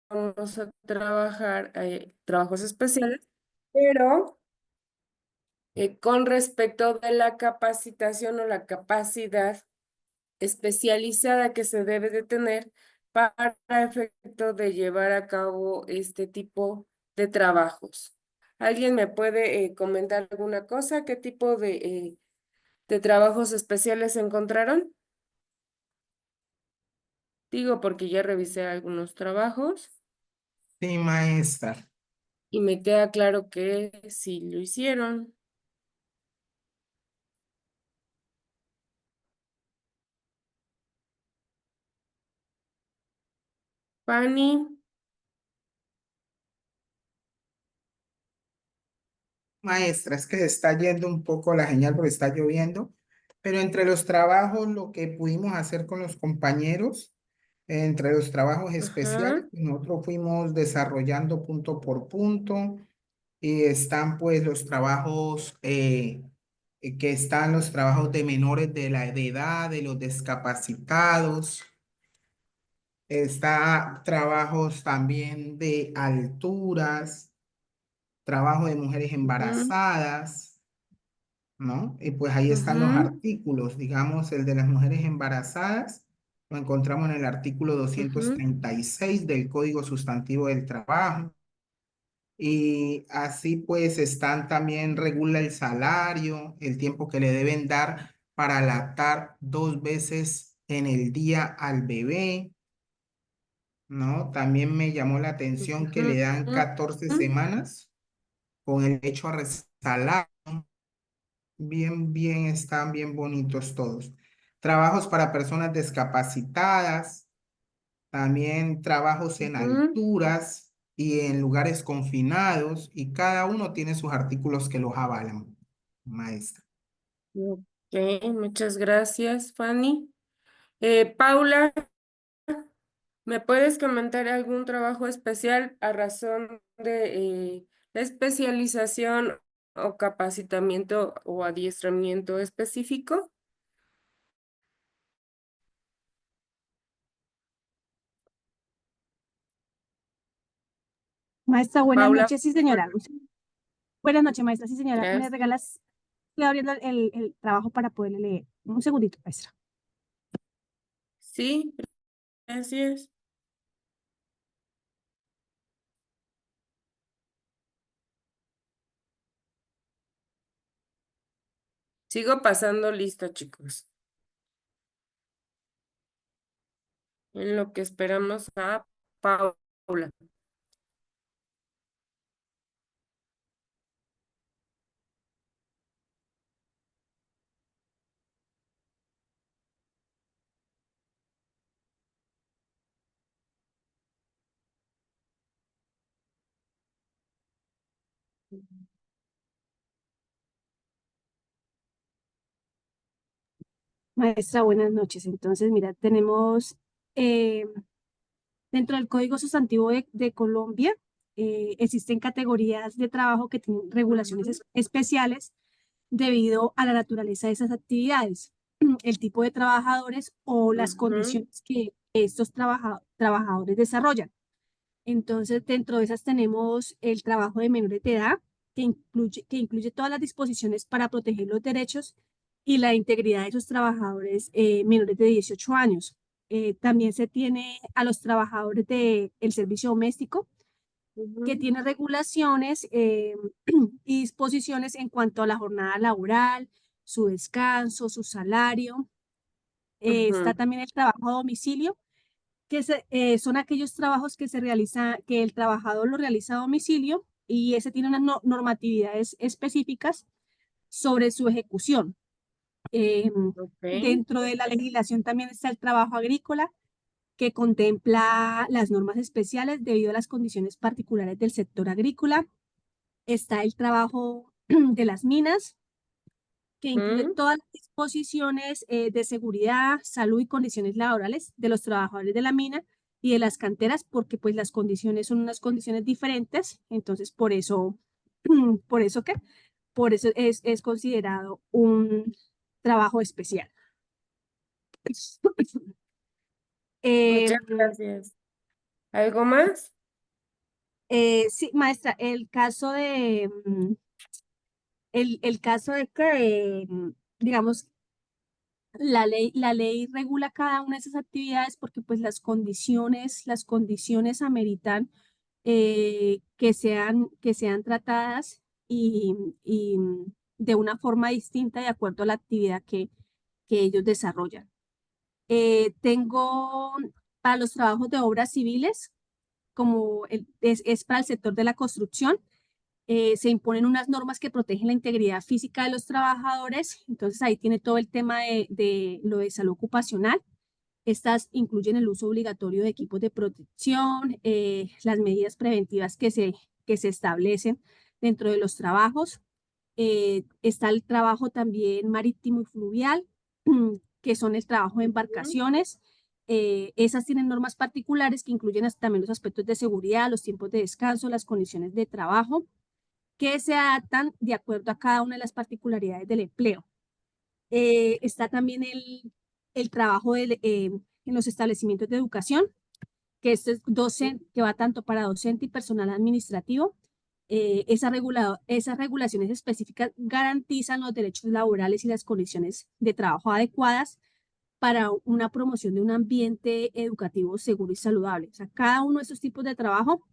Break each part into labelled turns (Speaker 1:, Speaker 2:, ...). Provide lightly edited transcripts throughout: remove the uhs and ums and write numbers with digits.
Speaker 1: vamos a trabajar trabajos especiales, pero con respecto de la capacitación o la capacidad especializada que se debe de tener para efecto de llevar a cabo este tipo de trabajos. ¿Alguien me puede comentar alguna cosa? ¿Qué tipo de trabajos especiales se encontraron? Digo, porque ya revisé algunos trabajos
Speaker 2: Sí, maestra.
Speaker 1: y me queda claro que sí lo hicieron. Fanny,
Speaker 2: Maestra, es que se está yendo un poco la señal porque está lloviendo, pero entre los trabajos, lo que pudimos hacer con los compañeros, entre los trabajos especiales,
Speaker 1: ajá,
Speaker 2: nosotros fuimos desarrollando punto por punto y están pues los trabajos que están los trabajos de menores de edad, de los discapacitados, está trabajos también de alturas, trabajo de mujeres
Speaker 1: ujú,
Speaker 2: embarazadas, ¿no? Y pues ahí están los
Speaker 1: ujú,
Speaker 2: artículos, digamos, el de las mujeres embarazadas, lo encontramos en el artículo doscientos
Speaker 1: ujú,
Speaker 2: treinta y seis del Código Sustantivo del Trabajo. Y así pues están también, regula el salario, el tiempo que le deben dar para lactar 2 veces en el día al bebé, ¿no? También me llamó la atención que
Speaker 1: ujú,
Speaker 2: le dan 14
Speaker 1: ujú.
Speaker 2: semanas con el derecho a salario. Bien, bien, están bien bonitos todos. Trabajos para personas discapacitadas, también trabajos en
Speaker 1: Ujú.
Speaker 2: alturas y en lugares confinados, y cada uno tiene sus artículos que los avalan, maestra.
Speaker 1: Ok, muchas gracias, Fanny. Paula, ¿me puedes comentar algún trabajo especial a razón de la especialización o capacitamiento o adiestramiento específico?
Speaker 3: Maestra, buenas
Speaker 1: Paula,
Speaker 3: noches, sí señora. Buenas noches, maestra, sí señora. ¿Me
Speaker 1: gracias.
Speaker 3: regalas? Estoy abriendo el trabajo para poderle leer. Un segundito, maestra.
Speaker 1: Sí, gracias. Sigo pasando lista, chicos. En lo que esperamos a Paula.
Speaker 3: Maestra, buenas noches. Entonces, mira, tenemos eh, dentro del Código Sustantivo de Colombia, existen categorías de trabajo que tienen regulaciones
Speaker 1: Ujú,
Speaker 3: especiales debido a la naturaleza de esas actividades, el tipo de trabajadores o las
Speaker 1: ujú,
Speaker 3: condiciones que estos trabajadores desarrollan. Entonces, dentro de esas tenemos el trabajo de menores de edad, que incluye todas las disposiciones para proteger los derechos y la integridad de esos trabajadores menores de 18 años. También se tiene a los trabajadores del servicio doméstico, que
Speaker 1: ujú,
Speaker 3: tiene regulaciones y disposiciones en cuanto a la jornada laboral, su descanso, su salario. Está
Speaker 1: ujú,
Speaker 3: también el trabajo a domicilio, son aquellos trabajos que se realiza, que el trabajador lo realiza a domicilio y ese tiene unas normatividades específicas sobre su ejecución. Eh,
Speaker 1: ok,
Speaker 3: Dentro de la legislación también está el trabajo agrícola, que contempla las normas especiales debido a las condiciones particulares del sector agrícola. Está el trabajo de las minas, que incluye
Speaker 1: ujú,
Speaker 3: todas las disposiciones de seguridad, salud y condiciones laborales de los trabajadores de la mina y de las canteras, porque pues las condiciones son unas condiciones diferentes, entonces por eso, por eso que, por eso es considerado un trabajo especial. Eh,
Speaker 1: muchas gracias. ¿Algo más?
Speaker 3: Sí, maestra, el caso de que, digamos, la ley regula cada una de esas actividades porque pues las condiciones ameritan que sean tratadas y de una forma distinta de acuerdo a la actividad que ellos desarrollan. Tengo para los trabajos de obras civiles, es para el sector de la construcción, se imponen unas normas que protegen la integridad física de los trabajadores. Entonces ahí tiene todo el tema de lo de salud ocupacional. Estas incluyen el uso obligatorio de equipos de protección, las medidas preventivas que se establecen dentro de los trabajos. Está el trabajo también marítimo y fluvial, que son el trabajo de embarcaciones. Esas tienen normas particulares que incluyen también los aspectos de seguridad, los tiempos de descanso, las condiciones de trabajo, que se adaptan de acuerdo a cada una de las particularidades del empleo. Está también el trabajo en los establecimientos de educación, que esto es que va tanto para docente y personal administrativo. Esas regulaciones específicas garantizan los derechos laborales y las condiciones de trabajo adecuadas para una promoción de un ambiente educativo seguro y saludable. O sea, cada uno de estos tipos de trabajo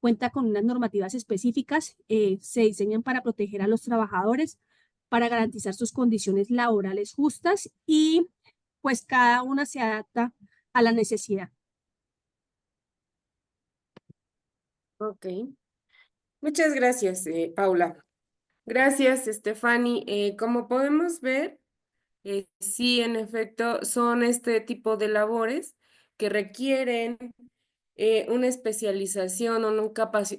Speaker 3: cuenta con unas normativas específicas, se diseñan para proteger a los trabajadores, para garantizar sus condiciones laborales justas y pues cada una se adapta a la necesidad.
Speaker 1: Ok. Muchas gracias, Paula. Gracias, Stephanie. Como podemos ver, sí, en efecto, son este tipo de labores que requieren una especialización o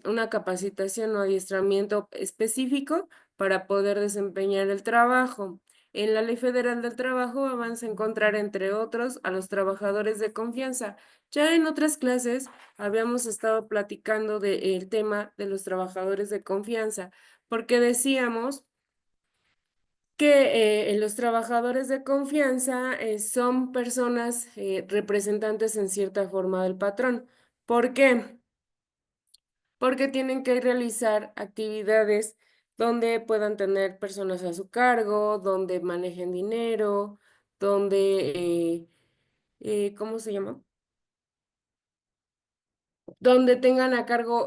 Speaker 1: una capacitación o adiestramiento específico para poder desempeñar el trabajo. En la Ley Federal del Trabajo vamos a encontrar, entre otros, a los trabajadores de confianza. Ya en otras clases habíamos estado platicando del tema de los trabajadores de confianza, porque decíamos que los trabajadores de confianza son personas representantes en cierta forma del patrón. ¿Por qué? Porque tienen que realizar actividades donde puedan tener personas a su cargo, donde manejen dinero, donde, ¿cómo se llama? Donde tengan a cargo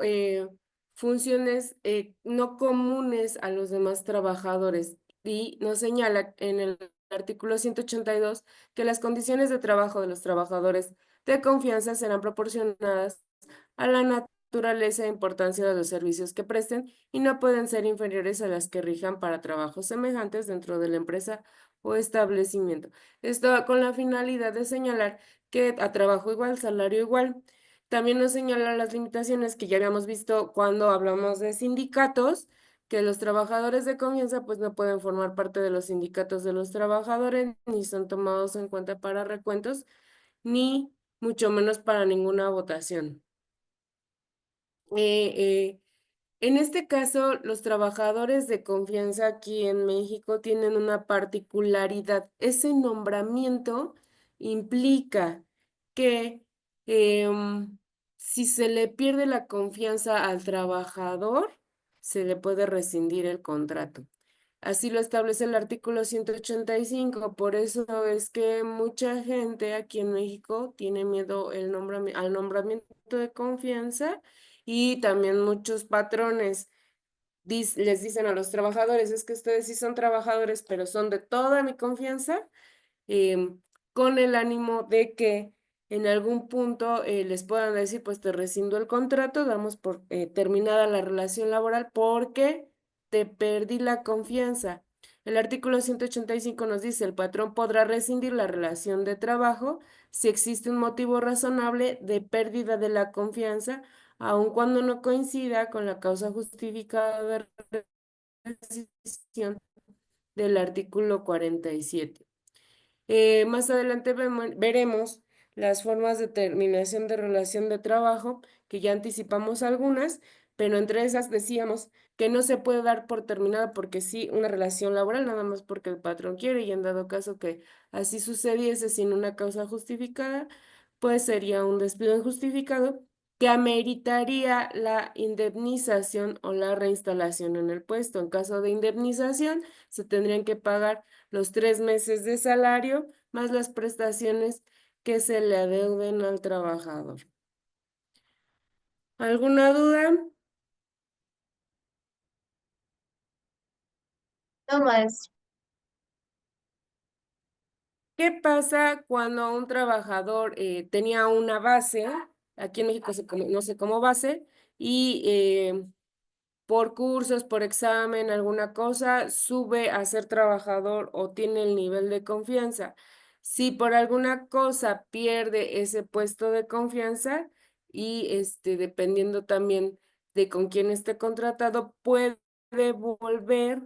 Speaker 1: funciones no comunes a los demás trabajadores. Y nos señala en el artículo 182 que las condiciones de trabajo de los trabajadores de confianza serán proporcionadas a la naturaleza e importancia de los servicios que presten y no pueden ser inferiores a las que rijan para trabajos semejantes dentro de la empresa o establecimiento. Esto con la finalidad de señalar que a trabajo igual, salario igual. También nos señala las limitaciones que ya habíamos visto cuando hablamos de sindicatos, que los trabajadores de confianza pues no pueden formar parte de los sindicatos de los trabajadores, ni son tomados en cuenta para recuentos, ni mucho menos para ninguna votación. Eh, eh, en este caso, los trabajadores de confianza aquí en México tienen una particularidad. Ese nombramiento implica que si se le pierde la confianza al trabajador, se le puede rescindir el contrato. Así lo establece el artículo 185. Por eso es que mucha gente aquí en México tiene miedo al nombramiento de confianza y también muchos patrones les dicen a los trabajadores, es que ustedes sí son trabajadores, pero son de toda mi confianza, con el ánimo de que en algún punto les puedan decir, pues te rescindo el contrato, damos por terminada la relación laboral porque te perdí la confianza. El artículo 185 nos dice, el patrón podrá rescindir la relación de trabajo si existe un motivo razonable de pérdida de la confianza, aun cuando no coincida con la causa justificada de rescisión del artículo 47. Más adelante veremos las formas de terminación de relación de trabajo, que ya anticipamos algunas, pero entre esas decíamos que no se puede dar por terminada porque sí una relación laboral, nada más porque el patrón quiere, y en dado caso que así sucediese sin una causa justificada, pues sería un despido injustificado que ameritaría la indemnización o la reinstalación en el puesto. En caso de indemnización, se tendrían que pagar los 3 meses de salario más las prestaciones que se le adeuden al trabajador. ¿Alguna duda?
Speaker 4: No, maestra.
Speaker 1: ¿Qué pasa cuando un trabajador tenía una base? Aquí en México se conoce como base, y por cursos, por examen, alguna cosa, sube a ser trabajador o tiene el nivel de confianza. Si por alguna cosa pierde ese puesto de confianza y dependiendo también de con quién esté contratado, puede volver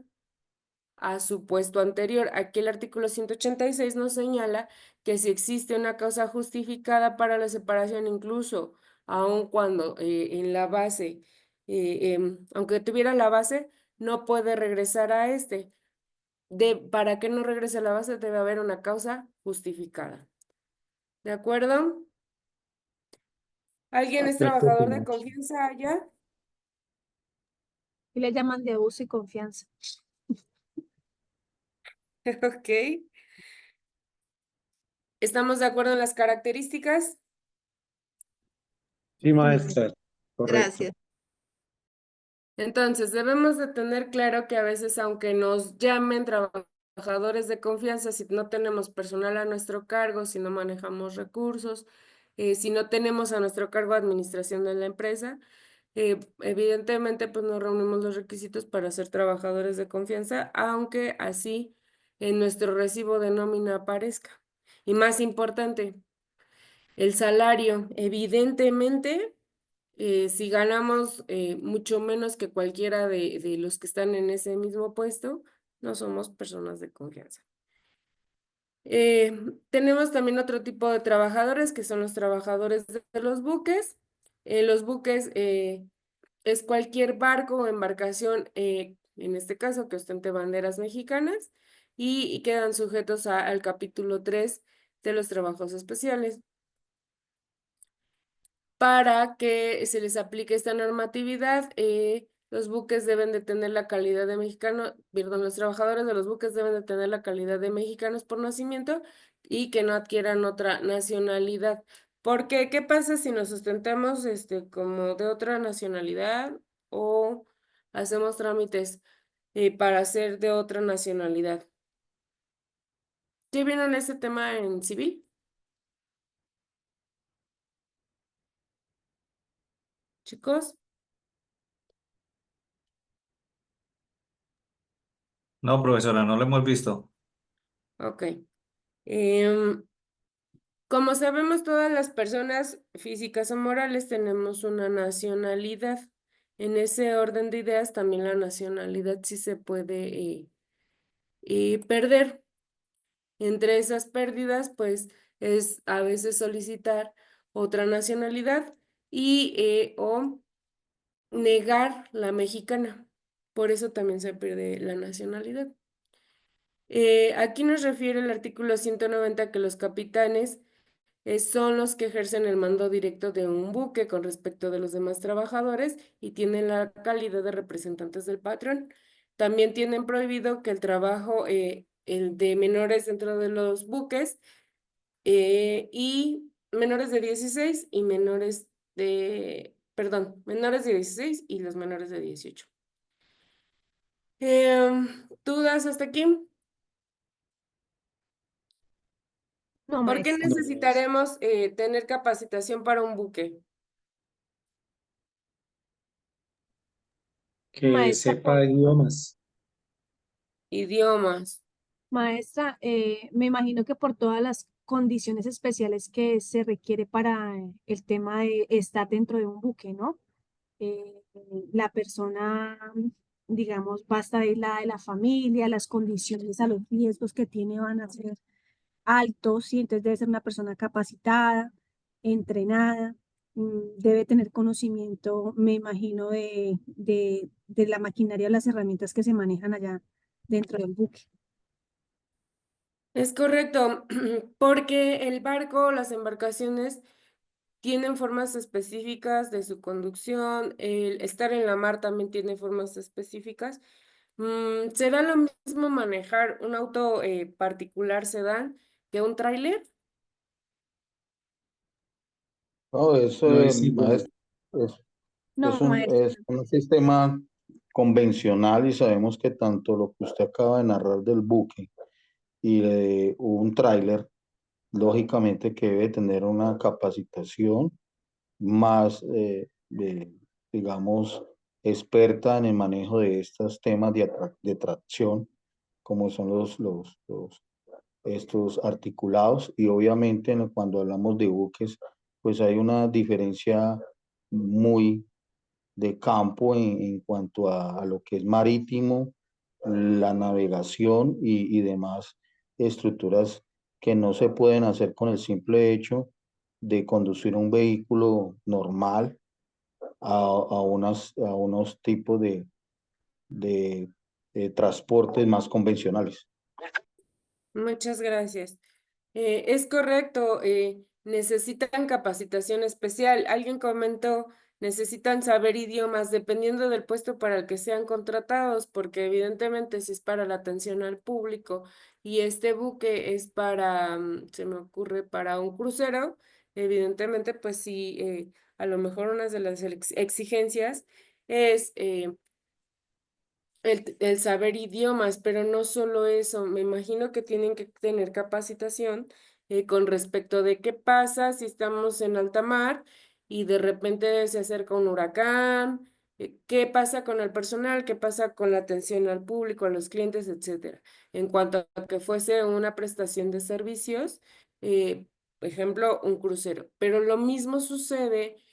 Speaker 1: a su puesto anterior. Aquí el artículo 186 nos señala que si existe una causa justificada para la separación, incluso aun cuando en la base, aunque tuviera la base, no puede regresar a para que no regrese a la base debe haber una causa justificada. ¿De acuerdo? ¿Alguien es trabajador de confianza allá?
Speaker 3: Y le llaman de uso y confianza.
Speaker 1: Ok. ¿Estamos de acuerdo en las características?
Speaker 5: Sí, maestra, correcto.
Speaker 4: Gracias.
Speaker 1: Entonces, debemos de tener claro que a veces, aunque nos llamen trabajadores de confianza, si no tenemos personal a nuestro cargo, si no manejamos recursos, si no tenemos a nuestro cargo administración de la empresa, evidentemente, pues no reunimos los requisitos para ser trabajadores de confianza, aunque así en nuestro recibo de nómina aparezca. Y más importante, el salario, evidentemente si ganamos mucho menos que cualquiera de los que están en ese mismo puesto, no somos personas de confianza. Tenemos también otro tipo de trabajadores que son los trabajadores de los buques. Los buques es cualquier barco o embarcación, en este caso que ostente banderas mexicanas, y quedan sujetos al capítulo 3 de los trabajos especiales. Para que se les aplique esta normatividad, los buques deben de tener la calidad de mexicano, perdón, los trabajadores de los buques deben de tener la calidad de mexicanos por nacimiento y que no adquieran otra nacionalidad. Porque, ¿qué pasa si nos sustentamos como de otra nacionalidad o hacemos trámites para ser de otra nacionalidad? ¿Qué vieron ese tema en civil, chicos?
Speaker 5: No, profesora, no lo hemos visto.
Speaker 1: Ok. Em, Como sabemos, todas las personas físicas o morales tenemos una nacionalidad. En ese orden de ideas, también la nacionalidad sí se puede perder. Entre esas pérdidas, pues, es a veces solicitar otra nacionalidad o negar la mexicana. Por eso también se pierde la nacionalidad. Aquí nos refiere el artículo 190 que los capitanes son los que ejercen el mando directo de un buque con respecto de los demás trabajadores y tienen la calidad de representantes del patrón. También tienen prohibido que el trabajo el de menores dentro de los buques y menores de 16 y menores de 16 y los menores de 18. ¿Dudas hasta aquí?
Speaker 3: No,
Speaker 1: ¿Por qué
Speaker 3: maestra.
Speaker 1: necesitaremos tener capacitación para un buque?
Speaker 5: Que
Speaker 3: Maestra,
Speaker 5: sepa idiomas.
Speaker 1: Idiomas.
Speaker 3: Maestra, me imagino que por todas las condiciones especiales que se requiere para el tema de estar dentro de un buque, ¿no? Eh, la persona, digamos, va a estar aislada de la familia, las condiciones a los riesgos que tiene van a ser altos y entonces debe ser una persona capacitada, entrenada, debe tener conocimiento, me imagino, de la maquinaria o las herramientas que se manejan allá dentro del buque.
Speaker 1: Es correcto, porque el barco, las embarcaciones tienen formas específicas de su conducción, el estar en la mar también tiene formas específicas. ¿Será lo mismo manejar un auto particular sedán que un tráiler?
Speaker 4: No, es,
Speaker 5: No es igual.
Speaker 4: es,
Speaker 3: No, maestra.
Speaker 4: es un sistema convencional y sabemos que tanto lo que usted acaba de narrar del buque y de un tráiler, lógicamente que debe tener una capacitación más, digamos, experta en el manejo de estos temas de tracción, como son estos articulados. Y obviamente cuando hablamos de buques, pues hay una diferencia muy de campo en cuanto a lo que es marítimo, la navegación y demás estructuras que no se pueden hacer con el simple hecho de conducir un vehículo normal a unos tipos de, de transportes más convencionales.
Speaker 1: Muchas gracias. Es correcto, necesitan capacitación especial. Alguien comentó, necesitan saber idiomas dependiendo del puesto para el que sean contratados, porque evidentemente si es para la atención al público y este buque es para, se me ocurre, para un crucero, evidentemente pues sí, a lo mejor una de las exigencias es el saber idiomas, pero no solo eso, me imagino que tienen que tener capacitación con respecto de qué pasa si estamos en alta mar y de repente se acerca un huracán, qué pasa con el personal, qué pasa con la atención al público, a los clientes, etcétera. En cuanto a que fuese una prestación de servicios, por ejemplo, un crucero. Pero lo mismo sucede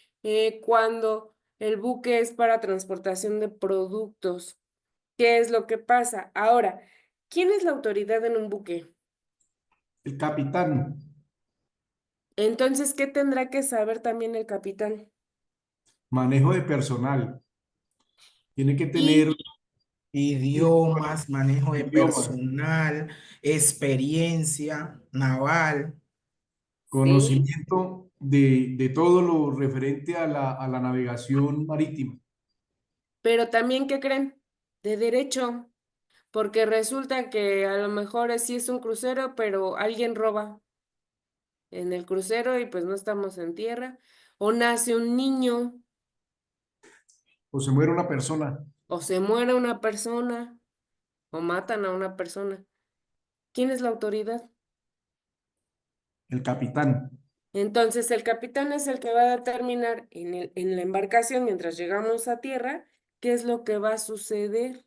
Speaker 1: cuando el buque es para transportación de productos. ¿Qué es lo que pasa? Ahora, ¿quién es la autoridad en un buque?
Speaker 6: El capitán,
Speaker 1: Entonces, ¿qué tendrá que saber también el capitán?
Speaker 6: manejo de personal, tiene que
Speaker 1: Y,
Speaker 6: tener
Speaker 2: Idiomas, manejo de
Speaker 6: idiomas,
Speaker 2: personal, experiencia naval.
Speaker 1: sí,
Speaker 6: conocimiento de todo lo referente a la navegación marítima.
Speaker 1: pero también, ¿qué creen? De derecho, porque resulta que a lo mejor sí es un crucero, pero alguien roba en el crucero y pues no estamos en tierra, o nace un niño,
Speaker 6: O se muere una persona,
Speaker 1: o se muere una persona, o matan a una persona. ¿Quién es la autoridad?
Speaker 6: el capitán.
Speaker 1: Entonces, el capitán es el que va a determinar en la embarcación mientras llegamos a tierra qué es lo que va a suceder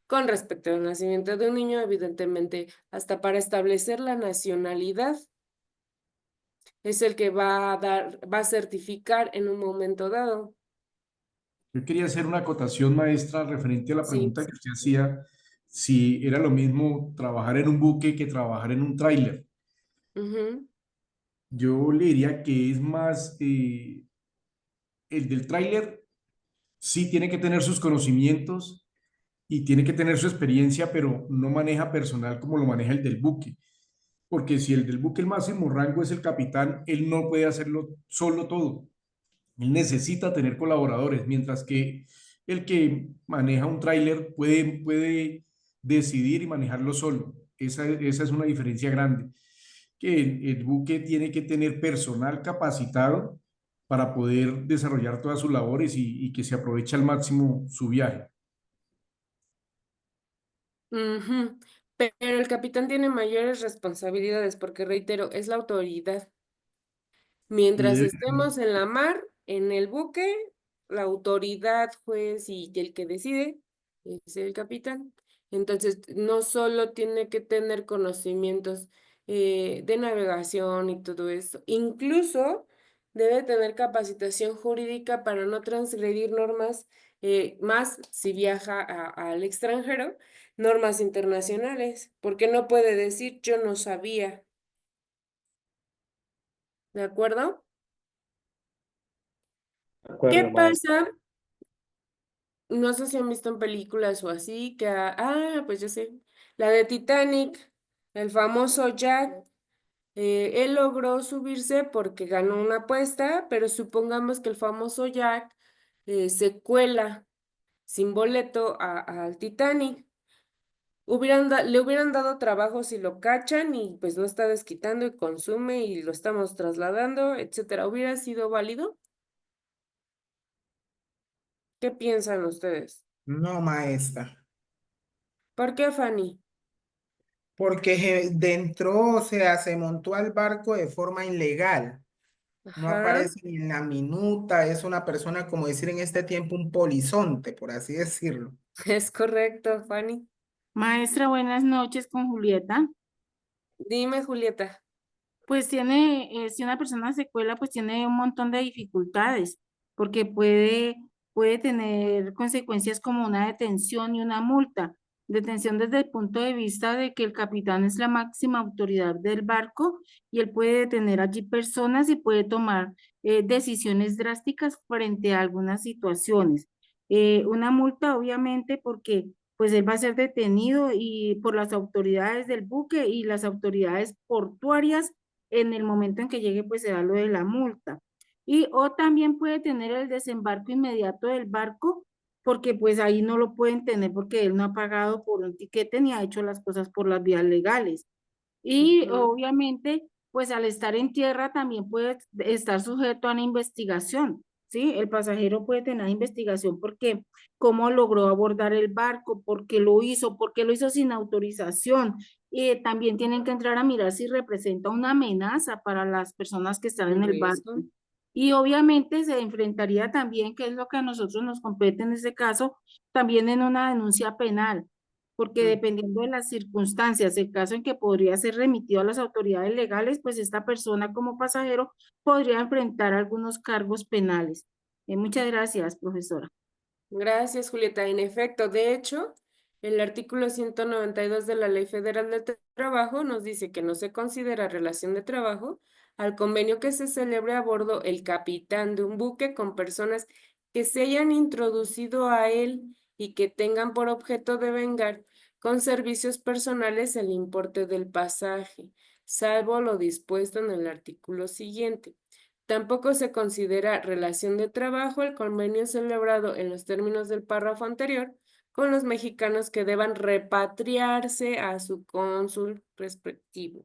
Speaker 1: con respecto al nacimiento de un niño, evidentemente, hasta para establecer la nacionalidad, es el que va a dar, va a certificar en un momento dado.
Speaker 6: Yo quería hacer una acotación, maestra, referente a la
Speaker 1: Sí.
Speaker 6: pregunta que usted hacía, si era lo mismo trabajar en un buque que trabajar en un tráiler.
Speaker 1: Ujú.
Speaker 6: Yo le diría que es más, el del tráiler sí tiene que tener sus conocimientos y tiene que tener su experiencia, pero no maneja personal como lo maneja el del buque. Porque si el del buque el máximo rango es el capitán, él no puede hacerlo solo todo. Él necesita tener colaboradores, mientras que el que maneja un tráiler puede decidir y manejarlo solo. Esa es una diferencia grande, que el buque tiene que tener personal capacitado para poder desarrollar todas sus labores y que se aproveche al máximo su viaje.
Speaker 1: Ujú. Pero el capitán tiene mayores responsabilidades porque, reitero, es la autoridad.
Speaker 6: Y
Speaker 1: Mientras
Speaker 6: debe
Speaker 1: estemos en la mar, en el buque, la autoridad, juez y el que decide es el capitán. Entonces, no solo tiene que tener conocimientos de navegación y todo eso, incluso debe tener capacitación jurídica para no transgredir normas, más si viaja al extranjero, normas internacionales, porque no puede decir yo no sabía, ¿de acuerdo?
Speaker 5: De
Speaker 1: ¿Qué
Speaker 5: acuerdo, maestro.
Speaker 1: pasa? No sé si han visto en películas o así, pues yo sé, la de Titanic, el famoso Jack, Él logró subirse porque ganó una apuesta, pero supongamos que el famoso Jack se cuela sin boleto al Titanic. Le hubieran dado trabajo si lo cachan y pues no está desquitando y consume y lo estamos trasladando, etcétera. ¿Hubiera sido válido? ¿Qué piensan ustedes?
Speaker 2: No, maestra,
Speaker 1: ¿Por qué, Fanny?
Speaker 2: porque dentro, o sea, se montó al barco de forma ilegal. No
Speaker 1: Ajá,
Speaker 2: aparece ni en la minuta, es una persona, como decir en este tiempo, un polizonte, por así decirlo.
Speaker 1: es correcto, Fanny.
Speaker 7: Maestra, buenas noches con Julieta.
Speaker 1: Dime, Julieta.
Speaker 7: Pues si una persona se cuela, pues tiene un montón de dificultades, porque puede tener consecuencias como una detención y una multa. Detención desde el punto de vista de que el capitán es la máxima autoridad del barco y él puede detener allí personas y puede tomar decisiones drásticas frente a algunas situaciones. Una multa, obviamente, porque pues él va a ser detenido y por las autoridades del buque y las autoridades portuarias en el momento en que llegue, pues se da lo de la multa. Y o también puede tener el desembarco inmediato del barco, porque pues ahí no lo pueden tener porque él no ha pagado por un tiquete ni ha hecho las cosas por las vías legales. Y
Speaker 1: Ujú.
Speaker 7: obviamente, pues al estar en tierra también puede estar sujeto a una investigación, ¿sí? El pasajero puede tener investigación porque cómo logró abordar el barco, por qué lo hizo sin autorización. Y también tienen que entrar a mirar si representa una amenaza para las personas que están
Speaker 1: Un
Speaker 7: en el barco.
Speaker 1: riesgo.
Speaker 7: Y obviamente se enfrentaría también, que es lo que a nosotros nos compete en este caso, también en una denuncia penal porque
Speaker 1: Mm.
Speaker 7: dependiendo de las circunstancias, el caso en que podría ser remitido a las autoridades legales, pues esta persona como pasajero podría enfrentar algunos cargos penales. Muchas gracias, profesora.
Speaker 1: Gracias, Julieta. En efecto, de hecho, el artículo 192 de la Ley Federal del Trabajo nos dice que no se considera relación de trabajo al convenio que se celebre a bordo el capitán de un buque con personas que se hayan introducido a él y que tengan por objeto de vengar con servicios personales el importe del pasaje, salvo lo dispuesto en el artículo siguiente. Tampoco se considera relación de trabajo el convenio celebrado en los términos del párrafo anterior con los mexicanos que deban repatriarse a su cónsul respectivo.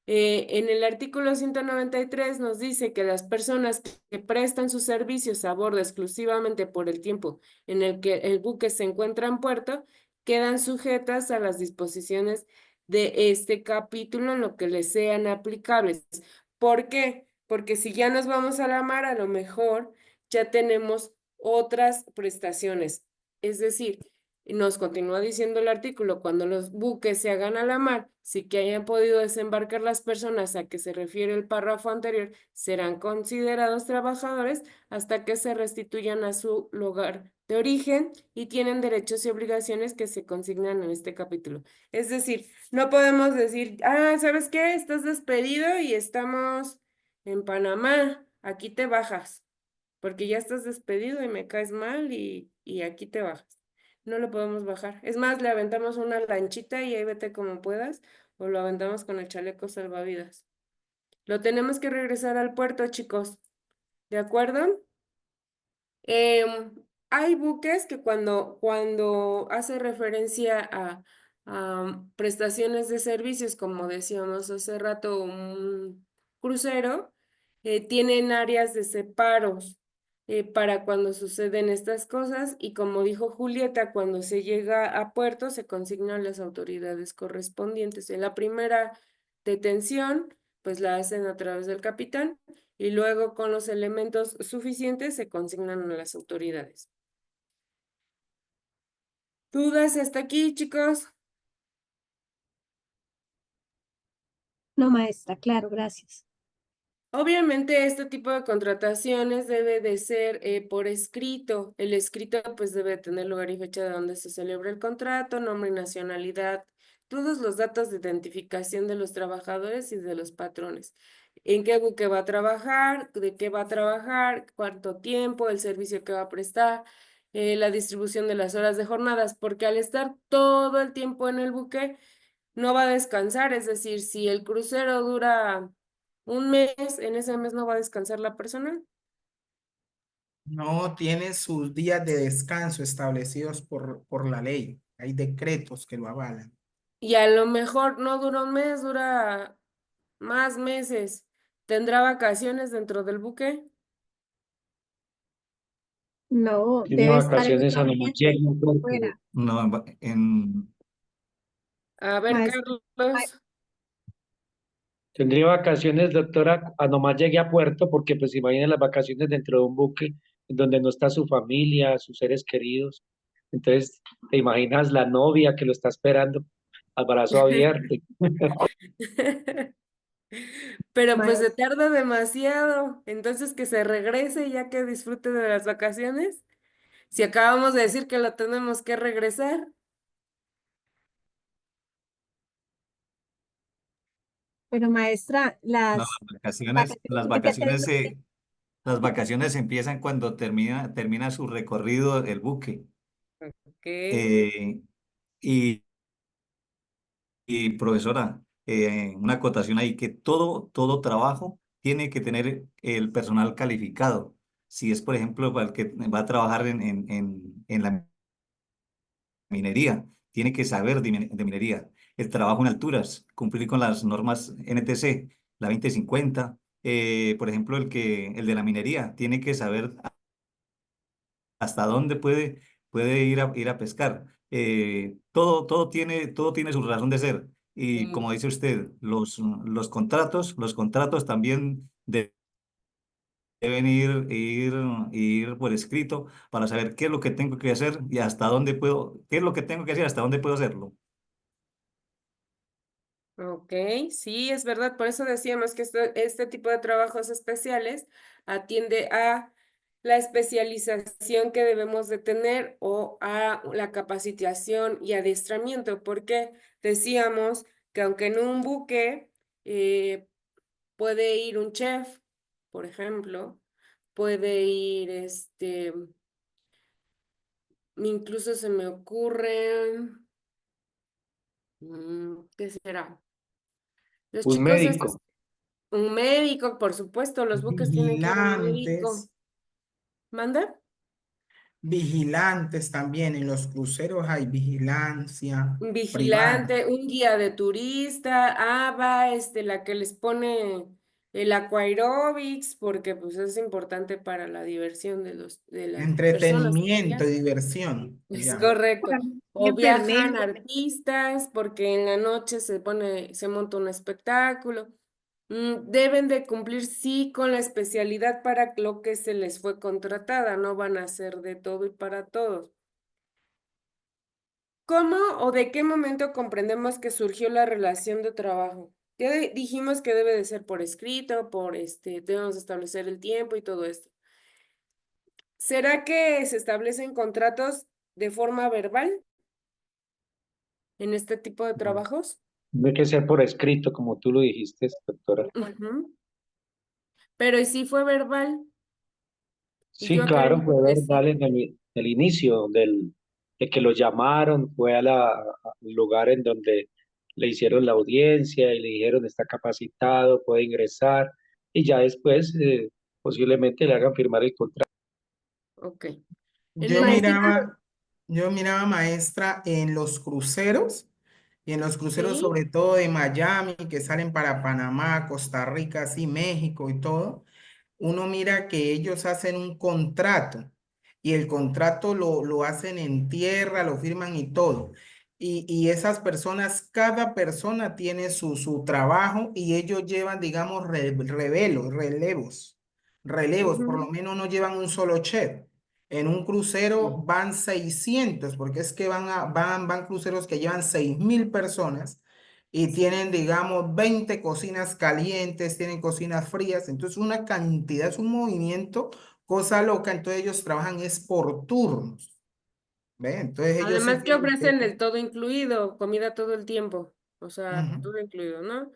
Speaker 1: En el artículo 193 nos dice que las personas que prestan sus servicios a bordo exclusivamente por el tiempo en el que el buque se encuentra en puerto quedan sujetas a las disposiciones de este capítulo en lo que les sean aplicables. ¿Por qué? Porque si ya nos vamos a la mar, a lo mejor ya tenemos otras prestaciones. Es decir, nos continúa diciendo el artículo, cuando los buques se hagan a la mar, sí que hayan podido desembarcar las personas a que se refiere el párrafo anterior, serán considerados trabajadores hasta que se restituyan a su lugar de origen y tienen derechos y obligaciones que se consignan en este capítulo. Es decir, no podemos decir, ¿sabes qué? Estás despedido y estamos en Panamá, aquí te bajas, porque ya estás despedido y me caes mal y aquí te bajas. No lo podemos bajar. Es más, le aventamos una lanchita y ahí vete como puedas, o lo aventamos con el chaleco salvavidas. Lo tenemos que regresar al puerto, chicos. ¿De acuerdo? Em, Hay buques que cuando hace referencia a prestaciones de servicios, como decíamos hace rato, un crucero, tienen áreas de separos para cuando suceden estas cosas y como dijo Julieta, cuando se llega a puerto se consignan las autoridades correspondientes. En la primera detención, pues la hacen a través del capitán y luego con los elementos suficientes se consignan a las autoridades. ¿Dudas hasta aquí, chicos?
Speaker 3: No, maestra, claro, gracias.
Speaker 1: Obviamente este tipo de contrataciones debe de ser por escrito. El escrito pues debe tener lugar y fecha de donde se celebra el contrato, nombre y nacionalidad, todos los datos de identificación de los trabajadores y de los patrones. En qué buque va a trabajar, de qué va a trabajar, cuánto tiempo, el servicio que va a prestar, la distribución de las horas de jornadas, porque al estar todo el tiempo en el buque, no va a descansar, es decir, si el crucero dura un mes, en ese mes no va a descansar la persona.
Speaker 2: No tiene sus días de descanso establecidos por la ley. Hay decretos que lo avalan.
Speaker 1: Y a lo mejor no dura un mes, dura más meses. ¿Tendrá vacaciones dentro del buque?
Speaker 3: No,
Speaker 5: Tiene
Speaker 3: debe estar en
Speaker 5: vacaciones
Speaker 3: otro
Speaker 5: a nomás
Speaker 3: ambiente,
Speaker 5: llegue a puerto.
Speaker 3: fuera.
Speaker 5: No,
Speaker 1: A ver,
Speaker 3: Maestra,
Speaker 1: Carlos.
Speaker 5: tendría vacaciones, doctora, a nomás llegue a puerto, porque pues imaginen las vacaciones dentro de un buque en donde no está su familia, sus seres queridos. Entonces, te imaginas la novia que lo está esperando al brazo abierto.
Speaker 1: Pero pues se
Speaker 3: maestra,
Speaker 1: tarda demasiado. Entonces que se regrese ya que disfrute de las vacaciones. Si acabamos de decir que lo tenemos que regresar.
Speaker 3: pero maestra,
Speaker 5: No,
Speaker 3: las vacaciones
Speaker 5: las
Speaker 3: tienen que ser
Speaker 5: vacaciones las vacaciones empiezan cuando termina su recorrido el buque.
Speaker 1: Ok.
Speaker 5: Eh, y, y profesora, una acotación ahí, que todo trabajo tiene que tener el personal calificado. Si es, por ejemplo, para el que va a trabajar en la minería, tiene que saber de minería. El trabajo en alturas, cumplir con las normas NTC, la 2050. Por ejemplo, el de la minería, tiene que saber hasta dónde puede ir a pescar. Todo tiene su razón de ser. Y
Speaker 1: Sí.
Speaker 5: como dice usted, los contratos también deben ir por escrito para saber qué es lo que tengo que hacer y hasta dónde puedo, qué es lo que tengo que hacer, hasta dónde puedo hacerlo.
Speaker 1: Ok, sí, es verdad. Por eso decíamos que este tipo de trabajos especiales atiende a la especialización que debemos de tener o a la capacitación y adiestramiento, porque decíamos que aunque en un buque puede ir un chef, por ejemplo, puede ir incluso se me ocurre, ¿qué será? Los
Speaker 5: Un
Speaker 1: chicos estos.
Speaker 5: médico.
Speaker 1: Un médico, por supuesto, los buques tienen que ir un médico.
Speaker 2: Vigilantes,
Speaker 1: ¿Manda?
Speaker 2: vigilantes también. En los cruceros hay vigilancia
Speaker 1: Un
Speaker 2: privada.
Speaker 1: vigilante, un guía de turista, va, la que les pone el aquaerobics, porque pues es importante para la diversión de las personas que
Speaker 2: Entretenimiento y
Speaker 1: viajan.
Speaker 2: diversión, se
Speaker 1: Es
Speaker 2: llama.
Speaker 1: correcto. O viajan
Speaker 3: enfermeros.
Speaker 1: artistas porque en la noche se monta un espectáculo. Deben de cumplir sí con la especialidad para lo que se les fue contratada, no van a hacer de todo y para todos. ¿Cómo o de qué momento comprendemos que surgió la relación de trabajo? Ya dijimos que debe de ser por escrito, debemos establecer el tiempo y todo esto. ¿Será que se establecen contratos de forma verbal en este tipo de trabajos?
Speaker 5: Tiene que ser por escrito, como tú lo dijiste, doctora.
Speaker 1: Ujú. Pero ¿y si fue verbal? Y
Speaker 5: Sí,
Speaker 1: yo
Speaker 5: claro,
Speaker 1: acredito
Speaker 5: fue
Speaker 1: que sí.
Speaker 5: verdad en el inicio de que lo llamaron, fue al lugar en donde le hicieron la audiencia y le dijeron está capacitado, puede ingresar y ya después posiblemente le hagan firmar el contrato.
Speaker 1: Ok. En
Speaker 2: Yo
Speaker 1: este
Speaker 3: Maestra,
Speaker 1: tipo,
Speaker 2: miraba, yo miraba maestra en los cruceros, y en los cruceros
Speaker 1: sí.
Speaker 2: sobre todo de Miami, que salen para Panamá, Costa Rica, así México y todo. Uno mira que ellos hacen un contrato y el contrato lo hacen en tierra, lo firman y todo. Y esas personas, cada persona tiene su trabajo y ellos llevan, digamos, relevos, por lo
Speaker 1: Ujú.
Speaker 2: menos no llevan un solo chef. En un crucero
Speaker 1: Sí.
Speaker 2: van 600 porque es que van cruceros que llevan 6000 personas y tienen, digamos, 20 cocinas calientes, tienen cocinas frías, entonces una cantidad, es un movimiento, cosa loca, entonces ellos trabajan es por turnos, ¿ve? Entonces ellos sí
Speaker 1: Además que
Speaker 2: tienen
Speaker 1: ofrecen el todo incluido, comida todo el tiempo, o sea,
Speaker 2: Ujú.
Speaker 1: todo incluido, ¿no?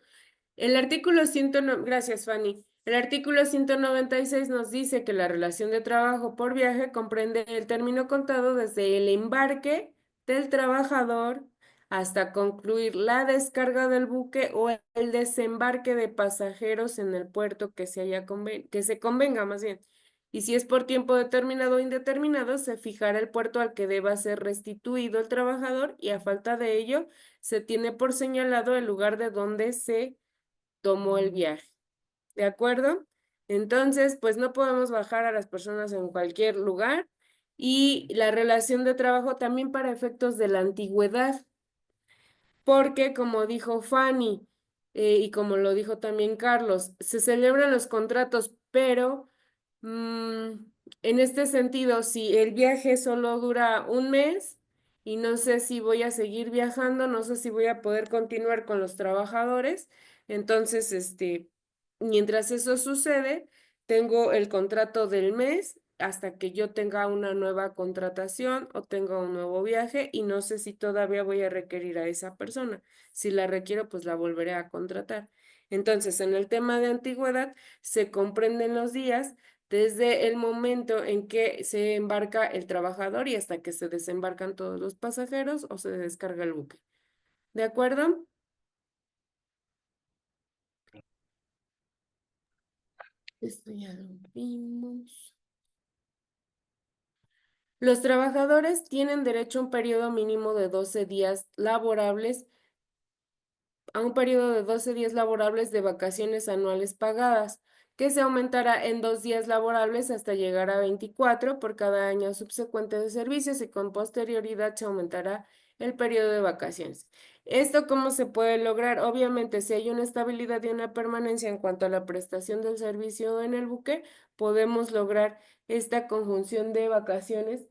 Speaker 1: El artículo 109, gracias Fanny. El artículo 196 nos dice que la relación de trabajo por viaje comprende el término contado desde el embarque del trabajador hasta concluir la descarga del buque o el desembarque de pasajeros en el puerto que que se convenga más bien. Y si es por tiempo determinado o indeterminado, se fijará el puerto al que deba ser restituido el trabajador y a falta de ello, se tiene por señalado el lugar de donde se tomó el viaje. ¿De acuerdo? Entonces, pues no podemos bajar a las personas en cualquier lugar y la relación de trabajo también para efectos de la antigüedad, porque como dijo Fanny y como lo dijo también Carlos, se celebran los contratos, pero en este sentido, si el viaje solo dura un mes y no sé si voy a seguir viajando, no sé si voy a poder continuar con los trabajadores, entonces, mientras eso sucede, tengo el contrato del mes hasta que yo tenga una nueva contratación o tenga un nuevo viaje y no sé si todavía voy a requerir a esa persona. Si la requiero, pues la volveré a contratar. Entonces, en el tema de antigüedad, se comprenden los días desde el momento en que se embarca el trabajador y hasta que se desembarcan todos los pasajeros o se descarga el buque. ¿De acuerdo? Esto ya lo vimos. Los trabajadores tienen derecho a un periodo mínimo de 12 días laborables, a un periodo de 12 días laborables de vacaciones anuales pagadas, que se aumentará en 2 días laborables hasta llegar a 24 por cada año subsecuente de servicios y con posterioridad se aumentará el periodo de vacaciones. ¿Esto cómo se puede lograr? Obviamente, si hay una estabilidad y una permanencia en cuanto a la prestación del servicio en el buque, podemos lograr esta conjunción de vacaciones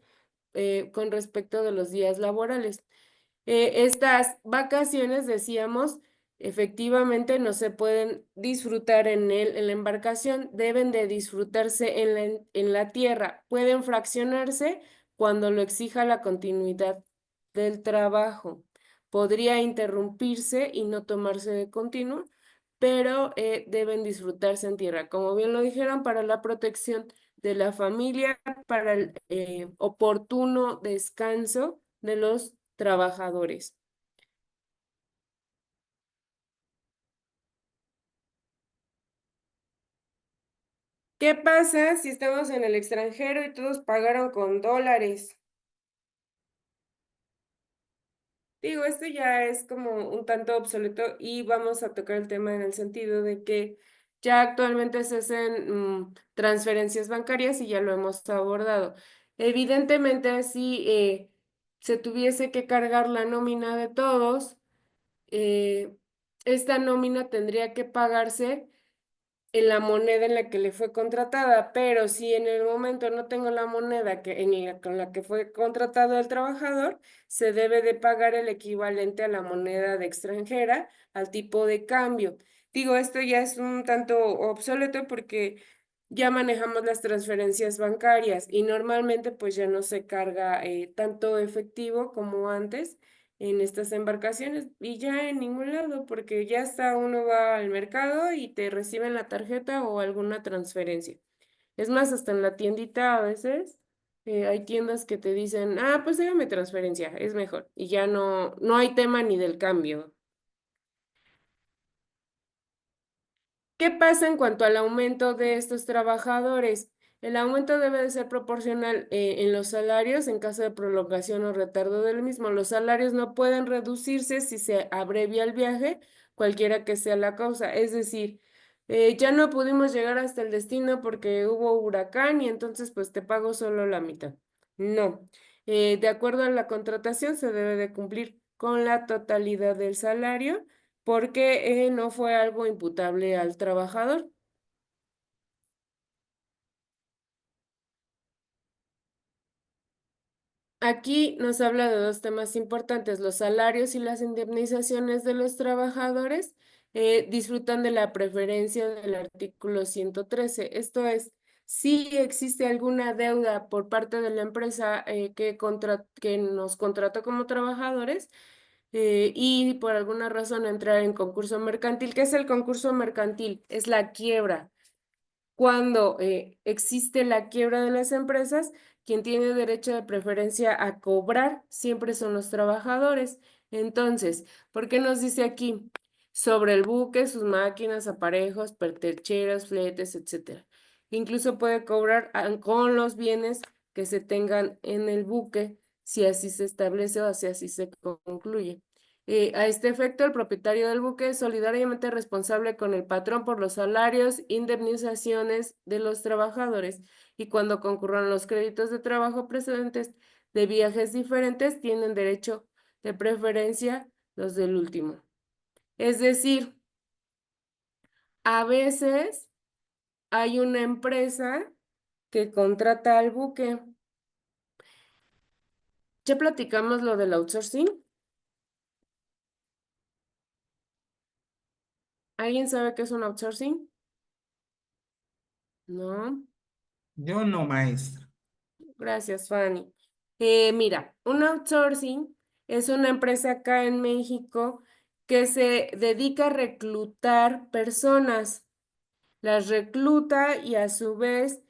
Speaker 1: con respecto de los días laborales. Estas vacaciones, decíamos, efectivamente no se pueden disfrutar en la embarcación, deben de disfrutarse en la tierra. Pueden fraccionarse cuando lo exija la continuidad del trabajo. Podría interrumpirse y no tomarse de continuo, pero deben disfrutarse en tierra. Como bien lo dijeron, para la protección de la familia, para el oportuno descanso de los trabajadores. ¿Qué pasa si estamos en el extranjero y todos pagaron con dólares? Digo, esto ya es como un tanto obsoleto y vamos a tocar el tema en el sentido de que ya actualmente se hacen transferencias bancarias y ya lo hemos abordado. Evidentemente, si se tuviese que cargar la nómina de todos, eh, esta nómina tendría que pagarse en la moneda en la que le fue contratada, pero si en el momento no tengo la moneda con la que fue contratado el trabajador, se debe de pagar el equivalente a la moneda de extranjera, al tipo de cambio. Digo, esto ya es un tanto obsoleto porque ya manejamos las transferencias bancarias y normalmente pues ya no se carga tanto efectivo como antes en estas embarcaciones y ya en ningún lado, porque ya está uno va al mercado y te reciben la tarjeta o alguna transferencia. Es más, hasta en la tiendita a veces hay tiendas que te dicen, ah, pues hágame transferencia, es mejor. Y ya no hay tema ni del cambio. ¿Qué pasa en cuanto al aumento de estos trabajadores? El aumento debe de ser proporcional en los salarios en caso de prolongación o retardo del mismo. Los salarios no pueden reducirse si se abrevia el viaje, cualquiera que sea la causa. Es decir, ya no pudimos llegar hasta el destino porque hubo huracán y entonces pues te pago solo la mitad. No. De acuerdo a la contratación se debe de cumplir con la totalidad del salario porque no fue algo imputable al trabajador. Aquí nos habla de dos temas importantes, los salarios y las indemnizaciones de los trabajadores disfrutan de la preferencia del artículo 113. Esto es, si existe alguna deuda por parte de la empresa que nos contrató como trabajadores, y por alguna razón entrar en concurso mercantil. ¿Qué es el concurso mercantil? Es la quiebra. Cuando existe la quiebra de las empresas, quien tiene derecho de preferencia a cobrar siempre son los trabajadores. Entonces, ¿por qué nos dice aquí? Sobre el buque, sus máquinas, aparejos, pertrechos, fletes, etcétera. Incluso puede cobrar con los bienes que se tengan en el buque, si así se establece o si así se concluye. A este efecto, el propietario del buque es solidariamente responsable con el patrón por los salarios, indemnizaciones de los trabajadores, y cuando concurran los créditos de trabajo precedentes de viajes diferentes, tienen derecho de preferencia los del último. Es decir, a veces hay una empresa que contrata al buque. ¿Ya platicamos lo del outsourcing? ¿Alguien sabe qué es un outsourcing? No.
Speaker 2: Yo no, maestra.
Speaker 1: Gracias, Fanny. Mira, un outsourcing es una empresa acá en México que se dedica a reclutar personas. Las recluta y a su vez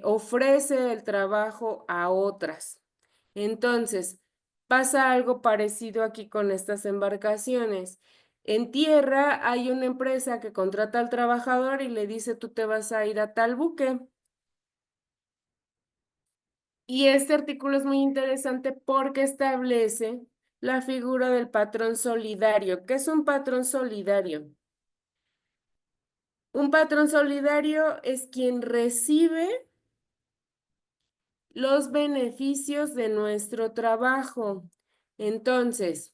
Speaker 1: ofrece el trabajo a otras. Entonces, pasa algo parecido aquí con estas embarcaciones. En tierra hay una empresa que contrata al trabajador y le dice, tú te vas a ir a tal buque. Y este artículo es muy interesante porque establece la figura del patrón solidario. ¿Qué es un patrón solidario? Un patrón solidario es quien recibe los beneficios de nuestro trabajo. Entonces,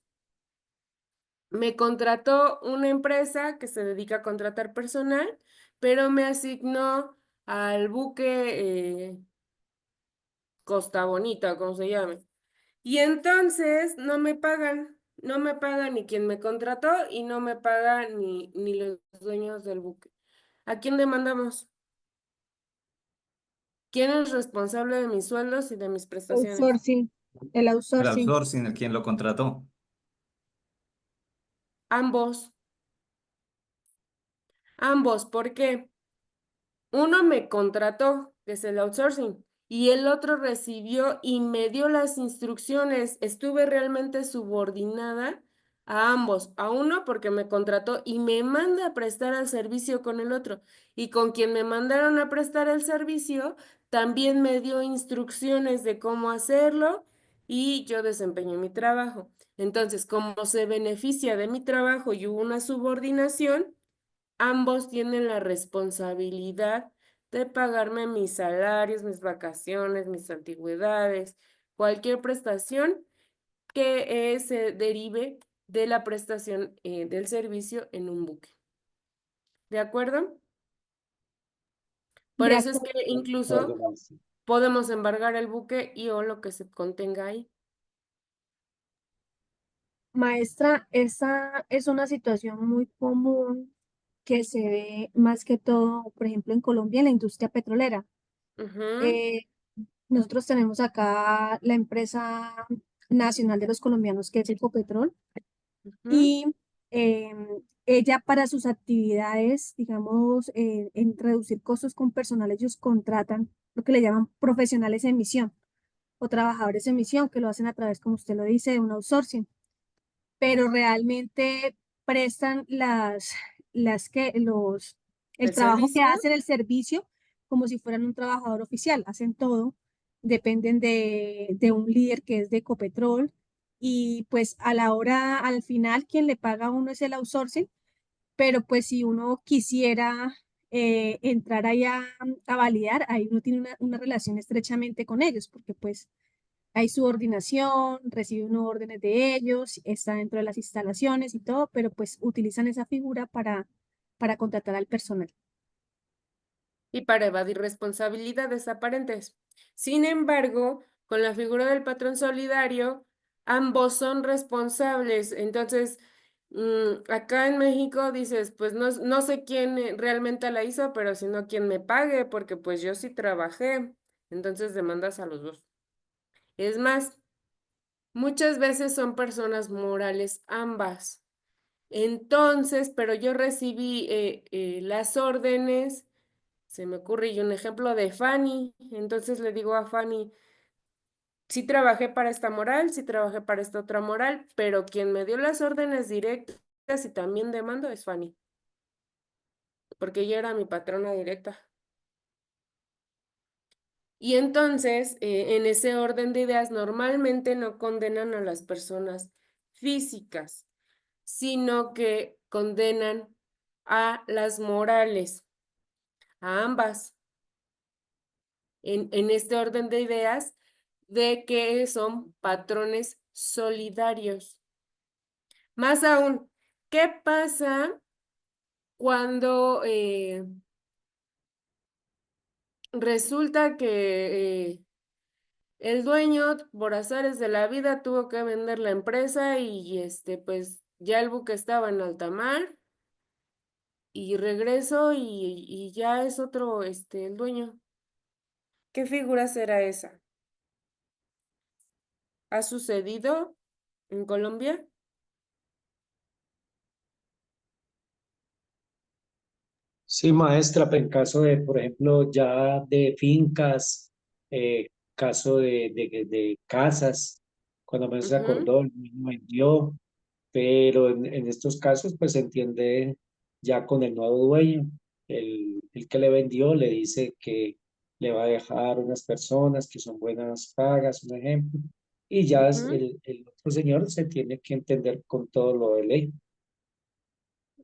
Speaker 1: me contrató una empresa que se dedica a contratar personal, pero me asignó al buque Costa Bonita, como se llame. Y entonces no me pagan ni quien me contrató y no me pagan ni los dueños del buque. ¿A quién demandamos? ¿Quién es responsable de mis sueldos y de mis prestaciones?
Speaker 3: Outsourcing, el
Speaker 5: El
Speaker 3: outsourcing.
Speaker 5: outsourcing, el quien lo contrató.
Speaker 1: Ambos, ambos, ¿por qué? Uno me contrató, que es el outsourcing, y el otro recibió y me dio las instrucciones. Estuve realmente subordinada a ambos, a uno porque me contrató y me manda a prestar el servicio con el otro. Y con quien me mandaron a prestar el servicio, también me dio instrucciones de cómo hacerlo y yo desempeñé mi trabajo. Entonces, como se beneficia de mi trabajo y hubo una subordinación, ambos tienen la responsabilidad de pagarme mis salarios, mis vacaciones, mis antigüedades, cualquier prestación que se derive de la prestación del servicio en un buque. ¿De acuerdo? Por
Speaker 3: De
Speaker 1: eso es
Speaker 3: acuerdo,
Speaker 1: que incluso podemos embargar el buque y o lo que se contenga ahí.
Speaker 3: maestra, esa es una situación muy común que se ve más que todo, por ejemplo, en Colombia, en la industria petrolera.
Speaker 1: Ujú,
Speaker 3: Eh, Nosotros tenemos acá la empresa nacional de los colombianos, que es Ecopetrol,
Speaker 1: ujú.
Speaker 3: y ella para sus actividades, digamos, en reducir costos con personal, ellos contratan lo que le llaman profesionales en misión o trabajadores en misión, que lo hacen a través, como usted lo dice, de un outsourcing, pero realmente prestan el
Speaker 1: ¿El
Speaker 3: trabajo que
Speaker 1: servicio?
Speaker 3: hacen, el servicio, como si fueran un trabajador oficial, hacen todo, dependen de un líder que es de Ecopetrol, y pues a la hora, al final, quien le paga a uno es el outsourcing, pero pues si uno quisiera entrar ahí a validar, ahí uno tiene una relación estrechamente con ellos, porque pues hay subordinación, recibe unos órdenes de ellos, está dentro de las instalaciones y todo, pero pues utilizan esa figura para contratar al personal.
Speaker 1: Y para evadir responsabilidades aparentes. Sin embargo, con la figura del patrón solidario, ambos son responsables. Entonces, acá en México dices, pues no sé quién realmente la hizo, pero sino quién me pague, porque pues yo sí trabajé. Entonces demandas a los dos. Es más, muchas veces son personas morales ambas. Entonces, pero yo recibí las órdenes. Se me ocurre y un ejemplo de Fanny. Entonces le digo a Fanny, sí trabajé para esta moral, sí trabajé para esta otra moral, pero quien me dio las órdenes directas y también demando es Fanny, porque ella era mi patrona directa. Y entonces, en ese orden de ideas, normalmente no condenan a las personas físicas, sino que condenan a las morales, a ambas, en este orden de ideas de que son patrones solidarios. Más aún, ¿qué pasa cuando resulta que el dueño, por azares de la vida, tuvo que vender la empresa y pues ya el buque estaba en alta mar y regreso y ya es otro, el dueño? ¿Qué figura será esa? ¿Ha sucedido en Colombia?
Speaker 8: Sí, maestra, pero en caso de, por ejemplo, ya de fincas, caso de casas, cuando menos se
Speaker 1: Ujú.
Speaker 8: acordó, el mismo vendió, pero en estos casos, pues se entiende ya con el nuevo dueño, el que le vendió le dice que le va a dejar unas personas que son buenas pagas, un ejemplo, y ya
Speaker 1: Ujú.
Speaker 8: el otro señor se tiene que entender con todo lo de ley.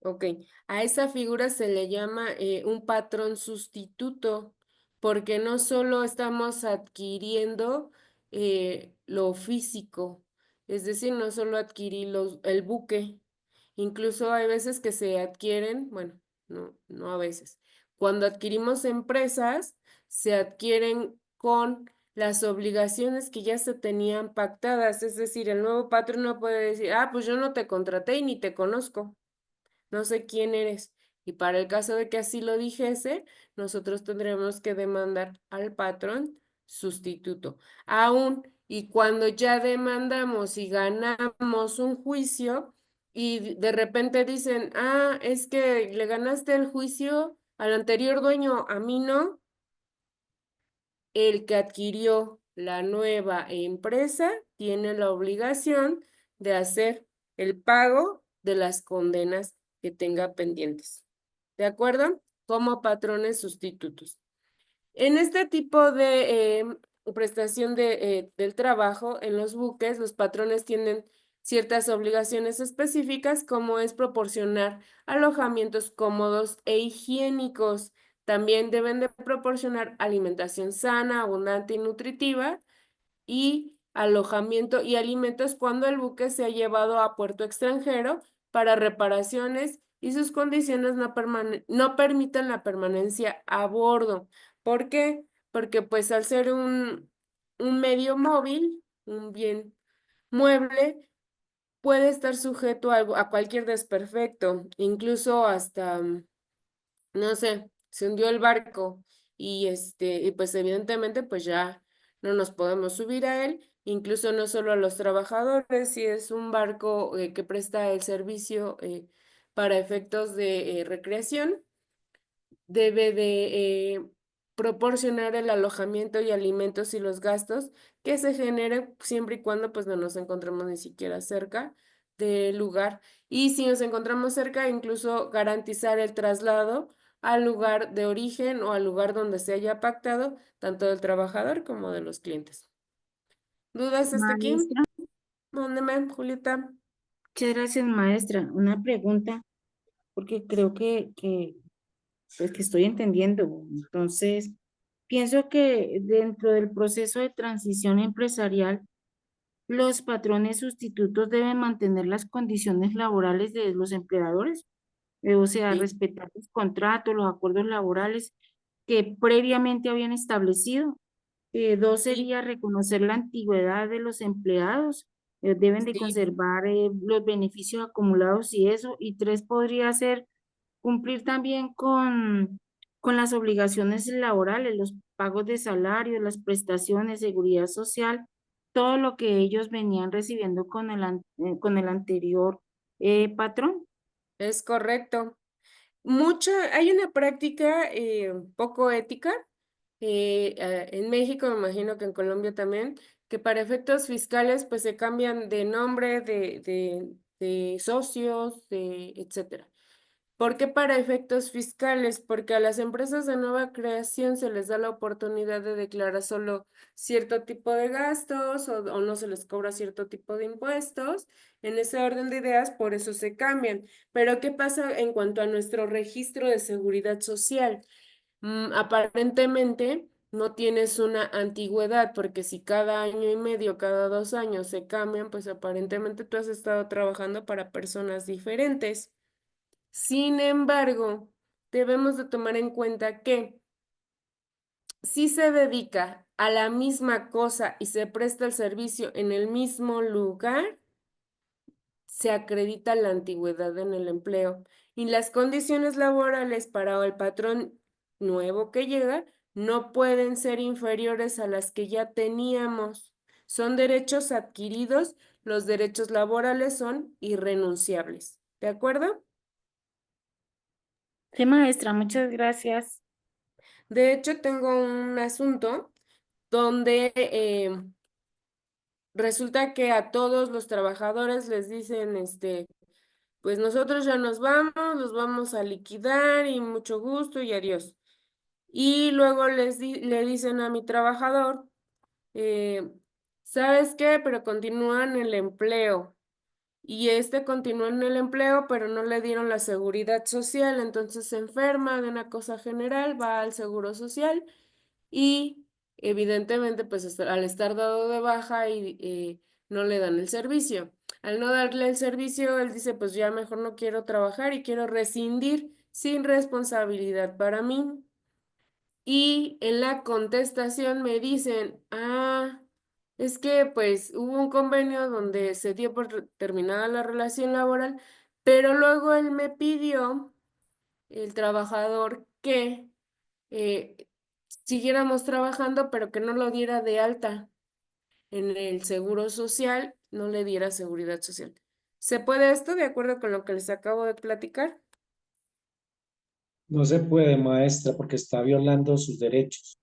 Speaker 1: Ok, a esa figura se le llama un patrón sustituto, porque no solo estamos adquiriendo lo físico, es decir, no solo adquirí el buque, incluso hay veces que se adquieren, bueno, no a veces, cuando adquirimos empresas, se adquieren con las obligaciones que ya se tenían pactadas, es decir, el nuevo patrón no puede decir, ah, pues yo no te contraté y ni te conozco, no sé quién eres. Y para el caso de que así lo dijese, nosotros tendremos que demandar al patrón sustituto. Aún y cuando ya demandamos y ganamos un juicio y de repente dicen, ah, es que le ganaste el juicio al anterior dueño, a mí no, el que adquirió la nueva empresa tiene la obligación de hacer el pago de las condenas que tenga pendientes. ¿De acuerdo? Como patrones sustitutos. En este tipo de prestación del trabajo en los buques, los patrones tienen ciertas obligaciones específicas, como es proporcionar alojamientos cómodos e higiénicos. También deben de proporcionar alimentación sana, abundante y nutritiva, y alojamiento y alimentos cuando el buque se ha llevado a puerto extranjero para reparaciones y sus condiciones no permitan la permanencia a bordo. ¿Por qué? Porque pues al ser un medio móvil, un bien mueble, puede estar sujeto a cualquier desperfecto, incluso hasta no sé, se hundió el barco y pues evidentemente pues ya no nos podemos subir a él, incluso no solo a los trabajadores, si es un barco que presta el servicio para efectos de recreación, debe de proporcionar el alojamiento y alimentos y los gastos que se generen siempre y cuando pues no nos encontremos ni siquiera cerca del lugar. Y si nos encontramos cerca, incluso garantizar el traslado al lugar de origen o al lugar donde se haya pactado, tanto del trabajador como de los clientes. ¿Dudas hasta aquí?
Speaker 7: Maestra,
Speaker 1: Mándeme, Julieta.
Speaker 7: muchas gracias, maestra. Una pregunta, porque creo pues, que estoy entendiendo. Entonces, pienso que dentro del proceso de transición empresarial, los patrones sustitutos deben mantener las condiciones laborales de los empleadores, o sea,
Speaker 1: Sí,
Speaker 7: respetar los contratos, los acuerdos laborales que previamente habían establecido. Dos
Speaker 1: sí,
Speaker 7: sería reconocer la antigüedad de los empleados, deben de
Speaker 1: sí.
Speaker 7: conservar los beneficios acumulados y eso. Y tres podría ser cumplir también con las obligaciones laborales, los pagos de salario, las prestaciones, seguridad social, todo lo que ellos venían recibiendo con el anterior patrón.
Speaker 1: Es correcto. Hay una práctica poco ética en México, me imagino que en Colombia también, que para efectos fiscales pues se cambian de nombre, de socios, etcétera. ¿Por qué para efectos fiscales? Porque a las empresas de nueva creación se les da la oportunidad de declarar solo cierto tipo de gastos o no se les cobra cierto tipo de impuestos. En ese orden de ideas, por eso se cambian. Pero ¿qué pasa en cuanto a nuestro registro de seguridad social? Aparentemente no tienes una antigüedad, porque si cada año y medio, cada 2 años se cambian, pues aparentemente tú has estado trabajando para personas diferentes. Sin embargo, debemos de tomar en cuenta que si se dedica a la misma cosa y se presta el servicio en el mismo lugar, se acredita la antigüedad en el empleo y las condiciones laborales para el patrón nuevo que llega no pueden ser inferiores a las que ya teníamos. Son derechos adquiridos, los derechos laborales son irrenunciables. ¿De acuerdo?
Speaker 7: Sí, maestra, muchas gracias.
Speaker 1: De hecho, tengo un asunto donde resulta que a todos los trabajadores les dicen, pues nosotros ya nos vamos, los vamos a liquidar y mucho gusto y adiós. Y luego le dicen a mi trabajador, eh, ¿sabes qué? Pero continúa en el empleo. Y continuó en el empleo, pero no le dieron la seguridad social, entonces se enferma de una cosa general, va al seguro social y evidentemente pues al estar dado de baja y no le dan el servicio. Al no darle el servicio, él dice pues ya mejor no quiero trabajar y quiero rescindir sin responsabilidad para mí. Y en la contestación me dicen, es que pues hubo un convenio donde se dio por terminada la relación laboral, pero luego él me pidió, el trabajador, que eh, siguiéramos trabajando, pero que no lo diera de alta en el seguro social, no le diera seguridad social. ¿Se puede esto de acuerdo con lo que les acabo de platicar?
Speaker 8: No se puede, maestra, porque está violando sus derechos.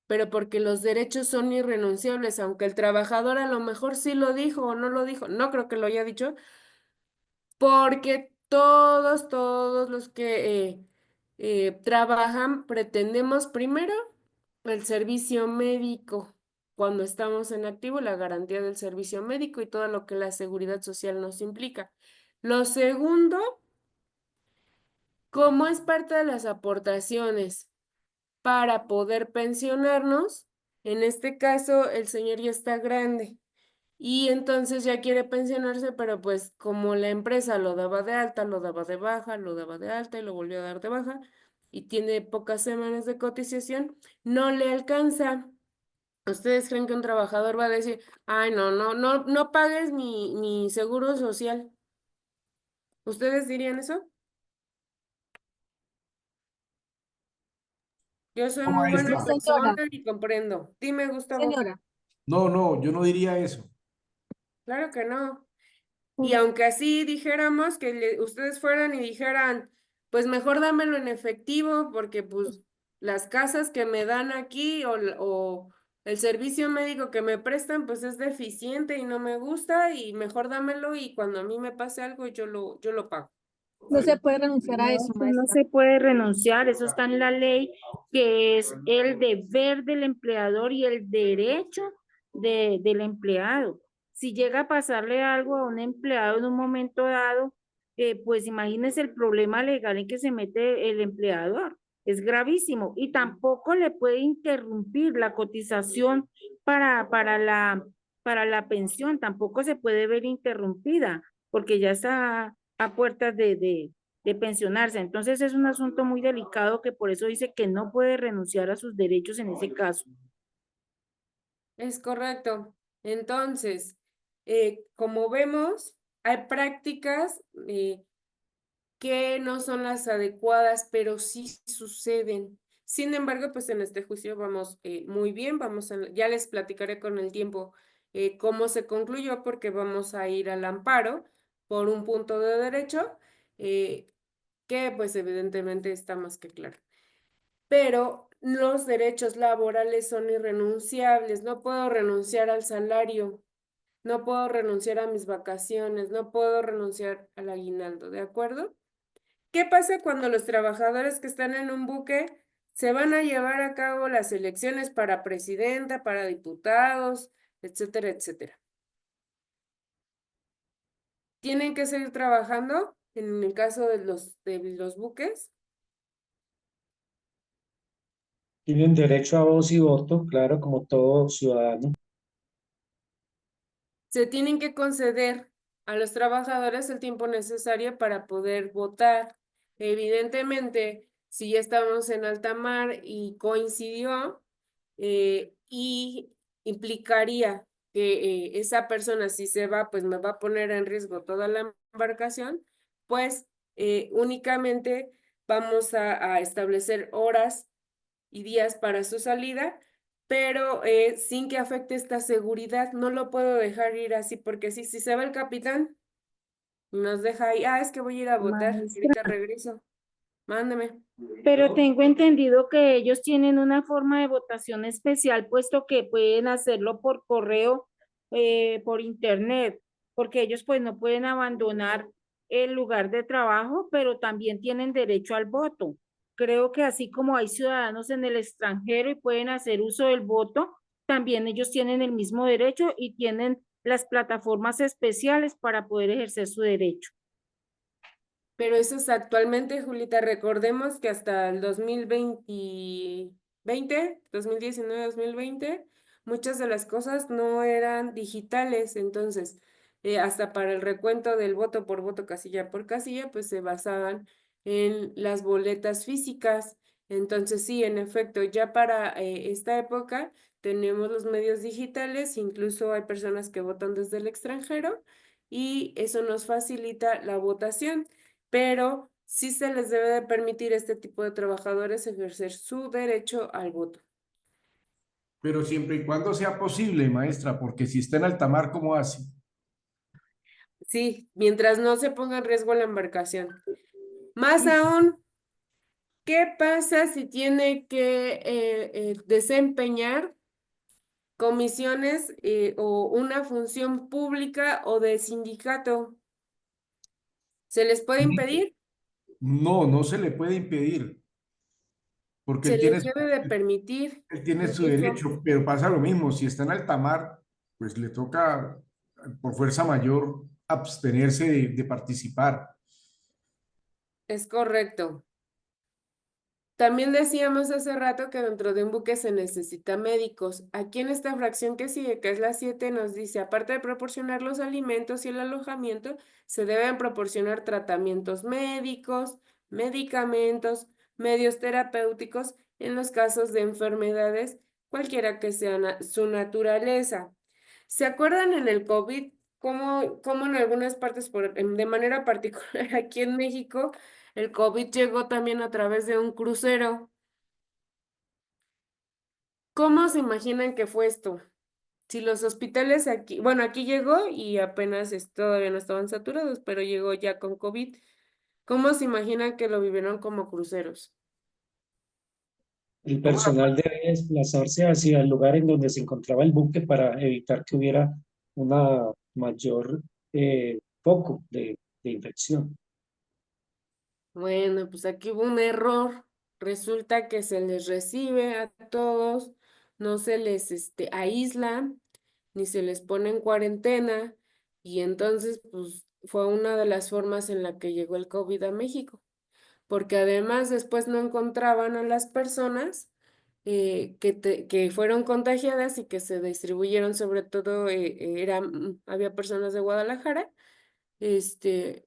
Speaker 1: Pero porque los derechos son irrenunciables, aunque el trabajador a lo mejor sí lo dijo o no lo dijo, no creo que lo haya dicho, porque todos los que trabajan pretendemos primero el servicio médico, cuando estamos en activo, la garantía del servicio médico y todo lo que la seguridad social nos implica. Lo segundo, como es parte de las aportaciones para poder pensionarnos, en este caso el señor ya está grande y entonces ya quiere pensionarse, pero pues como la empresa lo daba de alta, lo daba de baja, lo daba de alta y lo volvió a dar de baja y tiene pocas semanas de cotización, no le alcanza. ¿Ustedes creen que un trabajador va a decir, ay, no pagues mi seguro social? ¿Ustedes dirían eso? Yo soy
Speaker 6: No,
Speaker 1: muy buena
Speaker 6: maestra.
Speaker 1: persona
Speaker 3: Señora,
Speaker 1: y comprendo. Dime, Gustavo.
Speaker 3: señora.
Speaker 6: No, no, yo no diría eso.
Speaker 1: Claro que no. Y aunque así dijéramos que ustedes fueran y dijeran, pues mejor dámelo en efectivo, porque pues las casas que me dan aquí o el servicio médico que me prestan, pues es deficiente y no me gusta, y mejor dámelo y cuando a mí me pase algo yo lo pago.
Speaker 3: No se puede renunciar a
Speaker 7: No,
Speaker 3: eso,
Speaker 7: eso no
Speaker 3: maestra.
Speaker 7: se puede renunciar, eso está en la ley, que es el deber del empleador y el derecho del empleado. Si llega a pasarle algo a un empleado en un momento dado, pues imagínese el problema legal en que se mete el empleador. Es gravísimo y tampoco le puede interrumpir la cotización para la pensión, tampoco se puede ver interrumpida porque ya está a puertas de pensionarse. Entonces es un asunto muy delicado que por eso dice que no puede renunciar a sus derechos en ese caso.
Speaker 1: Es correcto. Entonces, como vemos, hay prácticas que no son las adecuadas, pero sí suceden. Sin embargo, pues en este juicio vamos muy bien, ya les platicaré con el tiempo cómo se concluyó, porque vamos a ir al amparo por un punto de derecho, que pues evidentemente está más que claro. Pero los derechos laborales son irrenunciables. No puedo renunciar al salario, no puedo renunciar a mis vacaciones, no puedo renunciar al aguinaldo, ¿de acuerdo? ¿Qué pasa cuando los trabajadores que están en un buque se van a llevar a cabo las elecciones para presidenta, para diputados, etcétera, etcétera? ¿Tienen que seguir trabajando en el caso de los buques?
Speaker 8: Tienen derecho a voz y voto, claro, como todo ciudadano.
Speaker 1: Se tienen que conceder a los trabajadores el tiempo necesario para poder votar. Evidentemente, si ya estamos en alta mar y coincidió, y implicaría que esa persona, si se va, pues me va a poner en riesgo toda la embarcación, pues únicamente vamos a establecer horas y días para su salida, pero sin que afecte esta seguridad. No lo puedo dejar ir así, porque si se va el capitán, nos deja ahí, es que voy a ir a votar,
Speaker 7: Maestra,
Speaker 1: ahorita regreso, mándame.
Speaker 7: pero tengo entendido que ellos tienen una forma de votación especial, puesto que pueden hacerlo por correo, por internet, porque ellos pues no pueden abandonar el lugar de trabajo, pero también tienen derecho al voto. Creo que así como hay ciudadanos en el extranjero y pueden hacer uso del voto, también ellos tienen el mismo derecho y tienen las plataformas especiales para poder ejercer su derecho.
Speaker 1: Pero eso es actualmente, Julita. Recordemos que hasta el 2019, 2020, muchas de las cosas no eran digitales. Entonces, hasta para el recuento del voto por voto, casilla por casilla, pues se basaban en las boletas físicas. Entonces, sí, en efecto, ya para esta época tenemos los medios digitales, incluso hay personas que votan desde el extranjero y eso nos facilita la votación, pero sí se les debe de permitir a este tipo de trabajadores ejercer su derecho al voto.
Speaker 6: Pero siempre y cuando sea posible, maestra, porque si está en alta mar, ¿cómo hace?
Speaker 1: Sí, mientras no se ponga en riesgo la embarcación. Más aún, ¿qué pasa si tiene que desempeñar comisiones o una función pública o de sindicato? ¿Se les puede impedir?
Speaker 6: No, no se le puede impedir, porque
Speaker 1: Se les debe de permitir,
Speaker 6: él tiene su
Speaker 1: porque son...
Speaker 6: derecho, pero pasa lo mismo, si está en alta mar, pues le toca por fuerza mayor abstenerse de participar.
Speaker 1: Es correcto. También decíamos hace rato que dentro de un buque se necesita médicos. Aquí en esta fracción que sigue, que es la 7, nos dice, aparte de proporcionar los alimentos y el alojamiento, se deben proporcionar tratamientos médicos, medicamentos, medios terapéuticos en los casos de enfermedades, cualquiera que sea su naturaleza. ¿Se acuerdan en el COVID cómo en algunas partes, de manera particular aquí en México, el COVID llegó también a través de un crucero? ¿Cómo se imaginan que fue esto? Si los hospitales aquí, bueno, aquí llegó y apenas todavía no estaban saturados, pero llegó ya con COVID. ¿Cómo se imaginan que lo vivieron como cruceros?
Speaker 8: El personal debe desplazarse hacia el lugar en donde se encontraba el buque para evitar que hubiera una mayor foco de infección.
Speaker 1: Bueno, pues aquí hubo un error. Resulta que se les recibe a todos, no se les aísla, ni se les pone en cuarentena, y entonces pues fue una de las formas en la que llegó el COVID a México, porque además después no encontraban a las personas que fueron contagiadas y que se distribuyeron, sobre todo había personas de Guadalajara, este,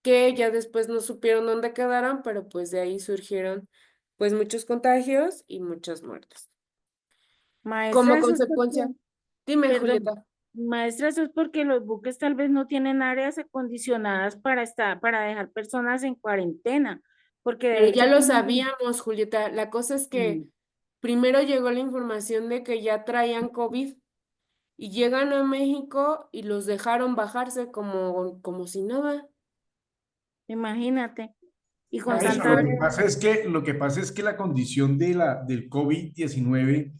Speaker 1: que ya después no supieron dónde quedaron, pero pues de ahí surgieron pues muchos contagios y muchas muertes.
Speaker 7: Maestra,
Speaker 1: Como
Speaker 7: eso es
Speaker 1: consecuencia,
Speaker 7: porque,
Speaker 1: dime,
Speaker 7: perdón,
Speaker 1: Julieta.
Speaker 7: maestra, eso es porque los buques tal vez no tienen áreas acondicionadas para dejar personas en cuarentena, porque
Speaker 1: Pero
Speaker 7: de
Speaker 1: ya
Speaker 7: hecho
Speaker 1: lo
Speaker 7: tienen,
Speaker 1: sabíamos, Julieta. La cosa es que
Speaker 7: sí,
Speaker 1: primero llegó la información de que ya traían COVID y llegan a México y los dejaron bajarse como si nada.
Speaker 7: imagínate. y con
Speaker 6: Maestra,
Speaker 7: tanta
Speaker 6: lo que pasa es que la condición del COVID-19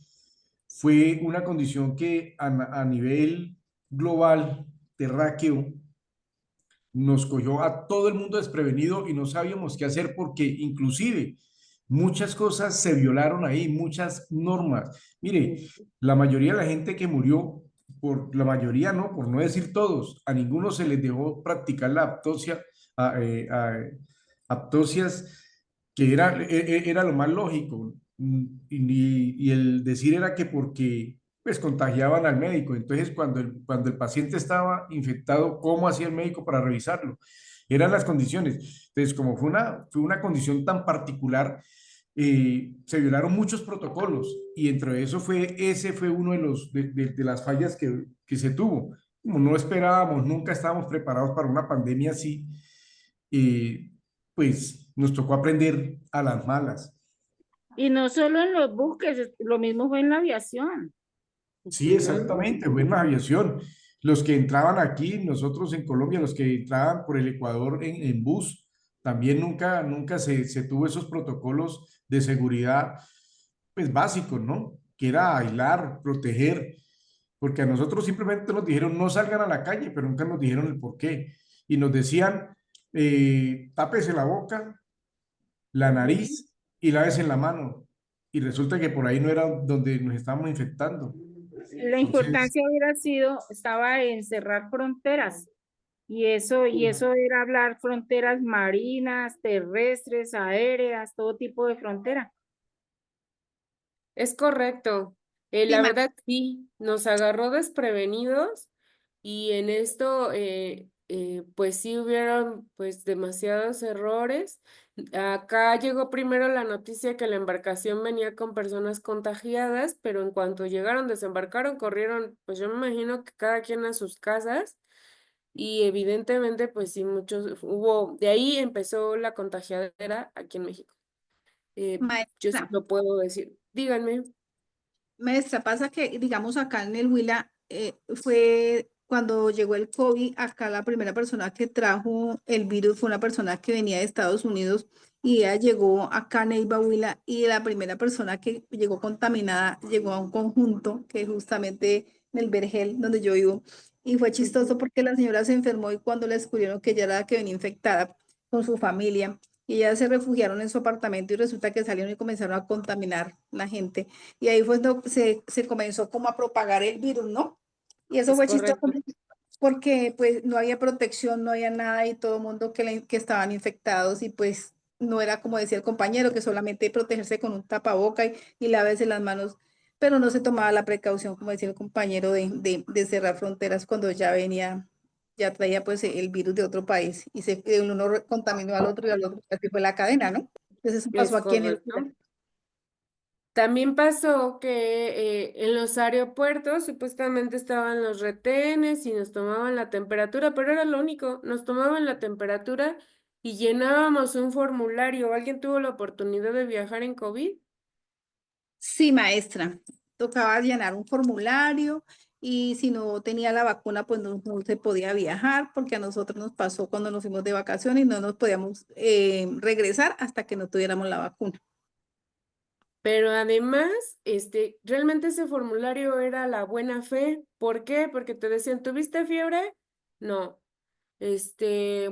Speaker 6: fue una condición que a nivel global, terráqueo, nos cogió a todo el mundo desprevenido y no sabíamos qué hacer porque inclusive muchas cosas se violaron ahí, muchas normas. Mire, la mayoría de la gente que murió, por la mayoría no, por no decir todos, a ninguno se les dejó practicar la autopsia, autopsias que era lo más lógico. Y el decir era que porque pues contagiaban al médico. Entonces, cuando el paciente estaba infectado, ¿cómo hacía el médico para revisarlo? Eran las condiciones. Entonces, como fue una condición tan particular, se violaron muchos protocolos y entre eso ese fue uno de de las fallas que se tuvo. Como no esperábamos, nunca estábamos preparados para una pandemia así, pues nos tocó aprender a las malas.
Speaker 7: Y no solo en los buques, lo mismo fue en la aviación.
Speaker 6: Sí, exactamente, fue en la aviación. Los que entraban aquí, nosotros en Colombia, los que entraban por el Ecuador en bus, también nunca se tuvo esos protocolos de seguridad, pues básicos, ¿no? Que era aislar, proteger, porque a nosotros simplemente nos dijeron no salgan a la calle, pero nunca nos dijeron el por qué. Y nos decían, tápese la boca, la nariz y lávese en la mano. Y resulta que por ahí no era donde nos estábamos infectando.
Speaker 7: La
Speaker 6: Entonces,
Speaker 7: importancia estaba en cerrar fronteras. Y eso era hablar fronteras marinas, terrestres, aéreas, todo tipo de frontera.
Speaker 1: Es correcto.
Speaker 3: Sí,
Speaker 1: La verdad sí, nos agarró desprevenidos y en esto pues sí hubieron pues demasiados errores. Acá llegó primero la noticia que la embarcación venía con personas contagiadas, pero en cuanto llegaron, desembarcaron, corrieron, pues yo me imagino que cada quien a sus casas y evidentemente pues sí, de ahí empezó la contagiadera aquí en México. Yo sí
Speaker 9: Maestra,
Speaker 1: lo puedo decir. Díganme.
Speaker 9: maestra, pasa que, digamos, acá en el Huila fue cuando llegó el COVID, acá la primera persona que trajo el virus fue una persona que venía de Estados Unidos y ella llegó acá a Neiva, Huila, y la primera persona que llegó contaminada llegó a un conjunto que es justamente en el Vergel, donde yo vivo, y fue chistoso porque la señora se enfermó y cuando le descubrieron que ella era la que venía infectada con su familia, y ellas se refugiaron en su apartamento y resulta que salieron y comenzaron a contaminar la gente. Y ahí fue cuando se comenzó como a propagar el virus, ¿no? Y eso
Speaker 1: Es
Speaker 9: fue chistoso
Speaker 1: correcto.
Speaker 9: porque pues no había protección, no había nada y todo el mundo que estaban infectados y pues no era como decía el compañero, que solamente protegerse con un tapaboca y lavarse las manos, pero no se tomaba la precaución, como decía el compañero, de cerrar fronteras cuando ya venía, ya traía pues el virus de otro país y uno contaminó al otro y al otro, así fue la cadena, ¿no? Entonces eso pasó
Speaker 1: Es
Speaker 9: aquí en el...
Speaker 1: correcto. También pasó que en los aeropuertos supuestamente estaban los retenes y nos tomaban la temperatura, pero era lo único, nos tomaban la temperatura y llenábamos un formulario. ¿Alguien tuvo la oportunidad de viajar en COVID?
Speaker 9: Sí, maestra. Tocaba llenar un formulario y si no tenía la vacuna, pues no se podía viajar porque a nosotros nos pasó cuando nos fuimos de vacaciones y no nos podíamos regresar hasta que no tuviéramos la vacuna.
Speaker 1: Pero además, realmente ese formulario era la buena fe. ¿Por qué? Porque te decían, ¿tuviste fiebre? No. Este,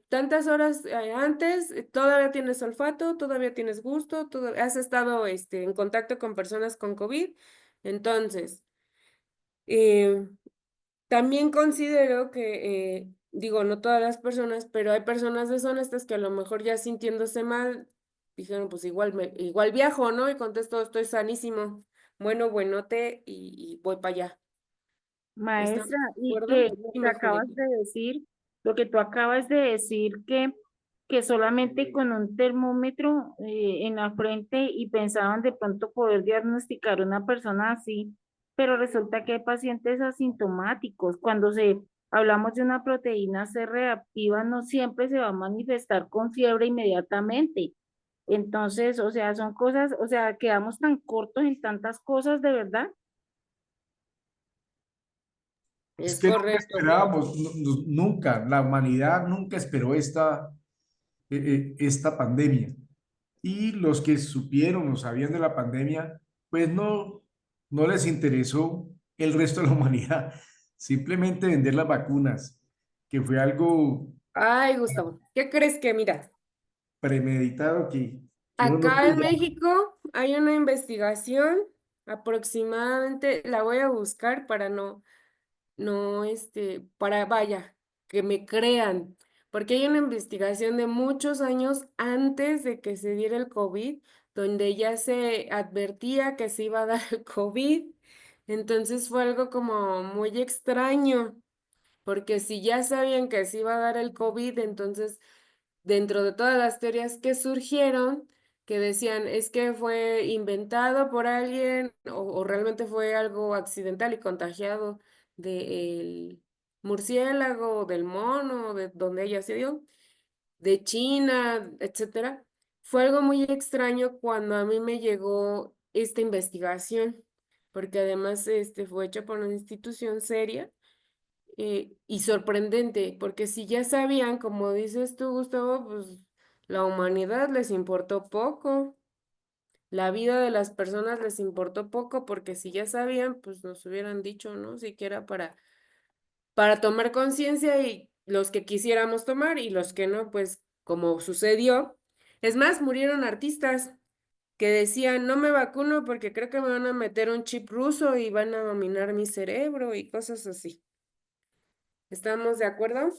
Speaker 1: tantas horas antes, todavía tienes olfato, todavía tienes gusto, has estado en contacto con personas con COVID. Entonces, eh, también considero que, digo, no todas las personas, pero hay personas deshonestas que a lo mejor ya sintiéndose mal, dijeron, pues igual viajo, ¿no? Y contesto, estoy sanísimo, buenote, y voy para allá. ¿Están
Speaker 7: Maestra,
Speaker 1: de
Speaker 7: y
Speaker 1: acuerdo?
Speaker 7: que lo que
Speaker 1: Dime,
Speaker 7: acabas
Speaker 1: Julieta.
Speaker 7: de decir, lo que tú acabas de decir, que solamente con un termómetro en la frente y pensaban de pronto poder diagnosticar una persona así, pero resulta que hay pacientes asintomáticos. Cuando hablamos de una proteína C reactiva, no siempre se va a manifestar con fiebre inmediatamente. Entonces, o sea, son cosas, o sea, quedamos tan cortos en tantas cosas, de verdad.
Speaker 6: es
Speaker 1: Es
Speaker 6: que nunca
Speaker 1: correcto.
Speaker 6: esperábamos, nunca, la humanidad nunca esperó esta pandemia. Y los que supieron o sabían de la pandemia, pues no les interesó el resto de la humanidad, simplemente vender las vacunas, que fue algo
Speaker 1: Ay, Gustavo, ¿qué crees que mira?
Speaker 6: premeditado que uno no
Speaker 1: Acá en
Speaker 6: pudo.
Speaker 1: México hay una investigación aproximadamente, la voy a buscar para para, vaya, que me crean, porque hay una investigación de muchos años antes de que se diera el COVID, donde ya se advertía que se iba a dar el COVID, entonces fue algo como muy extraño, porque si ya sabían que se iba a dar el COVID, entonces dentro de todas las teorías que surgieron, que decían es que fue inventado por alguien o realmente fue algo accidental y contagiado del murciélago, del mono, de donde ella se dio, de China, etcétera. Fue algo muy extraño cuando a mí me llegó esta investigación, porque además fue hecha por una institución seria y sorprendente, porque si ya sabían, como dices tú, Gustavo, pues la humanidad les importó poco, la vida de las personas les importó poco, porque si ya sabían, pues nos hubieran dicho, ¿no? Siquiera para tomar conciencia y los que quisiéramos tomar y los que no, pues como sucedió. Es más, murieron artistas que decían, no me vacuno porque creo que me van a meter un chip ruso y van a dominar mi cerebro y cosas así. ¿Estamos de acuerdo?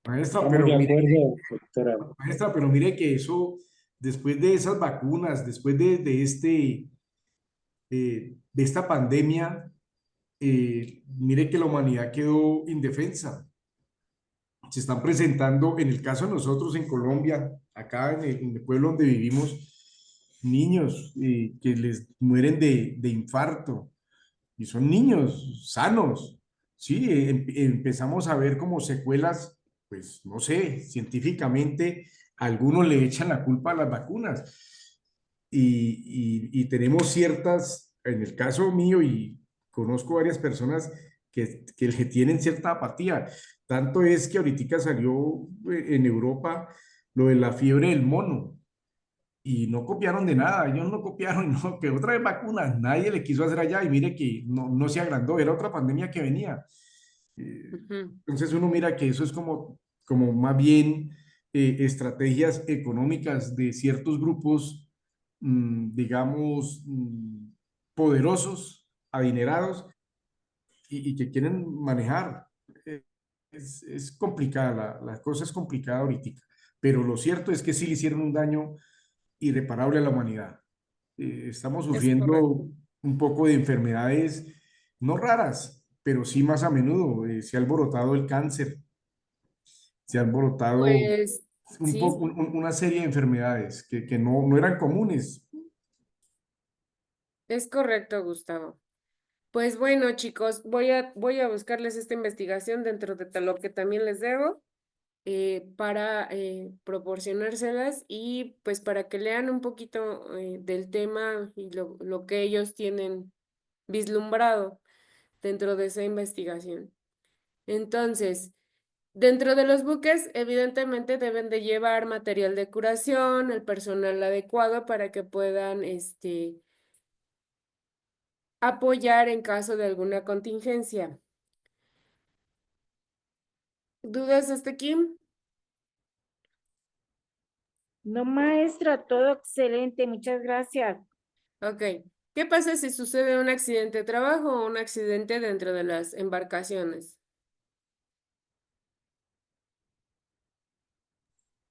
Speaker 6: Maestra,
Speaker 8: Estamos de acuerdo, doctora.
Speaker 6: maestra, pero mire que eso, después de esas vacunas, después de esta pandemia, mire que la humanidad quedó indefensa. Se están presentando, en el caso de nosotros en Colombia, acá en el pueblo donde vivimos, niños que les mueren de infarto y son niños sanos. Sí, empezamos a ver como secuelas, pues no sé, científicamente, algunos le echan la culpa a las vacunas y tenemos ciertas, en el caso mío y conozco varias personas que le tienen cierta apatía. Tanto es que ahorita salió en Europa lo de la fiebre del mono y no copiaron de nada, ellos no copiaron, no, que otra vez vacunas, nadie le quiso hacer allá y mire que no se agrandó, era otra pandemia que venía.
Speaker 1: Ujú.
Speaker 6: Entonces uno mira que eso es como más bien estrategias económicas de ciertos grupos, digamos, poderosos, adinerados y que quieren manejar. Eh, es complicada, la cosa es complicada ahorita, pero lo cierto es que sí le hicieron un daño irreparable a la humanidad. Estamos
Speaker 1: Es correcto.
Speaker 6: sufriendo un poco de enfermedades, no raras, pero sí más a menudo. Se ha alborotado el cáncer, se ha alborotado
Speaker 1: Pues
Speaker 6: un
Speaker 1: sí,
Speaker 6: poco, una serie de enfermedades que no eran comunes.
Speaker 1: es correcto, Gustavo. Pues bueno, chicos, voy a buscarles esta investigación dentro de lo que también les debo para proporcionárselas y pues para que lean un poquito del tema y lo que ellos tienen vislumbrado dentro de esa investigación. Entonces, dentro de los buques, evidentemente deben de llevar material de curación, el personal adecuado para que puedan, apoyar en caso de alguna contingencia. ¿Dudas hasta aquí?
Speaker 7: No, maestra, todo excelente, muchas gracias.
Speaker 1: Ok. ¿Qué pasa si sucede un accidente de trabajo o un accidente dentro de las embarcaciones?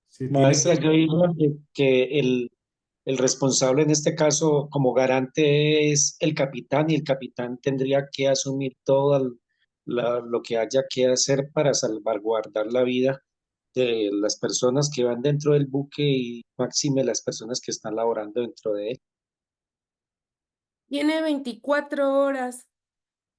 Speaker 6: Se tiene
Speaker 8: Maestra,
Speaker 6: que,
Speaker 8: yo digo que el responsable en este caso como garante es el capitán y el capitán tendría que asumir todo lo que haya que hacer para salvaguardar la vida de las personas que van dentro del buque y máxime las personas que están laborando dentro de él.
Speaker 1: Tiene 24 horas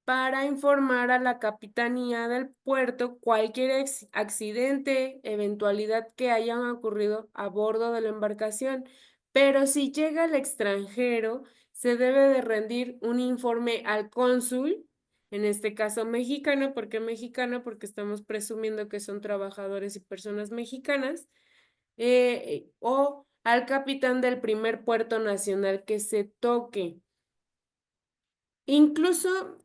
Speaker 1: para informar a la capitanía del puerto cualquier accidente, eventualidad que haya ocurrido a bordo de la embarcación. Pero si llega al extranjero, se debe de rendir un informe al cónsul en este caso mexicano. ¿Por qué mexicano? Porque estamos presumiendo que son trabajadores y personas mexicanas, o al capitán del primer puerto nacional que se toque. Incluso,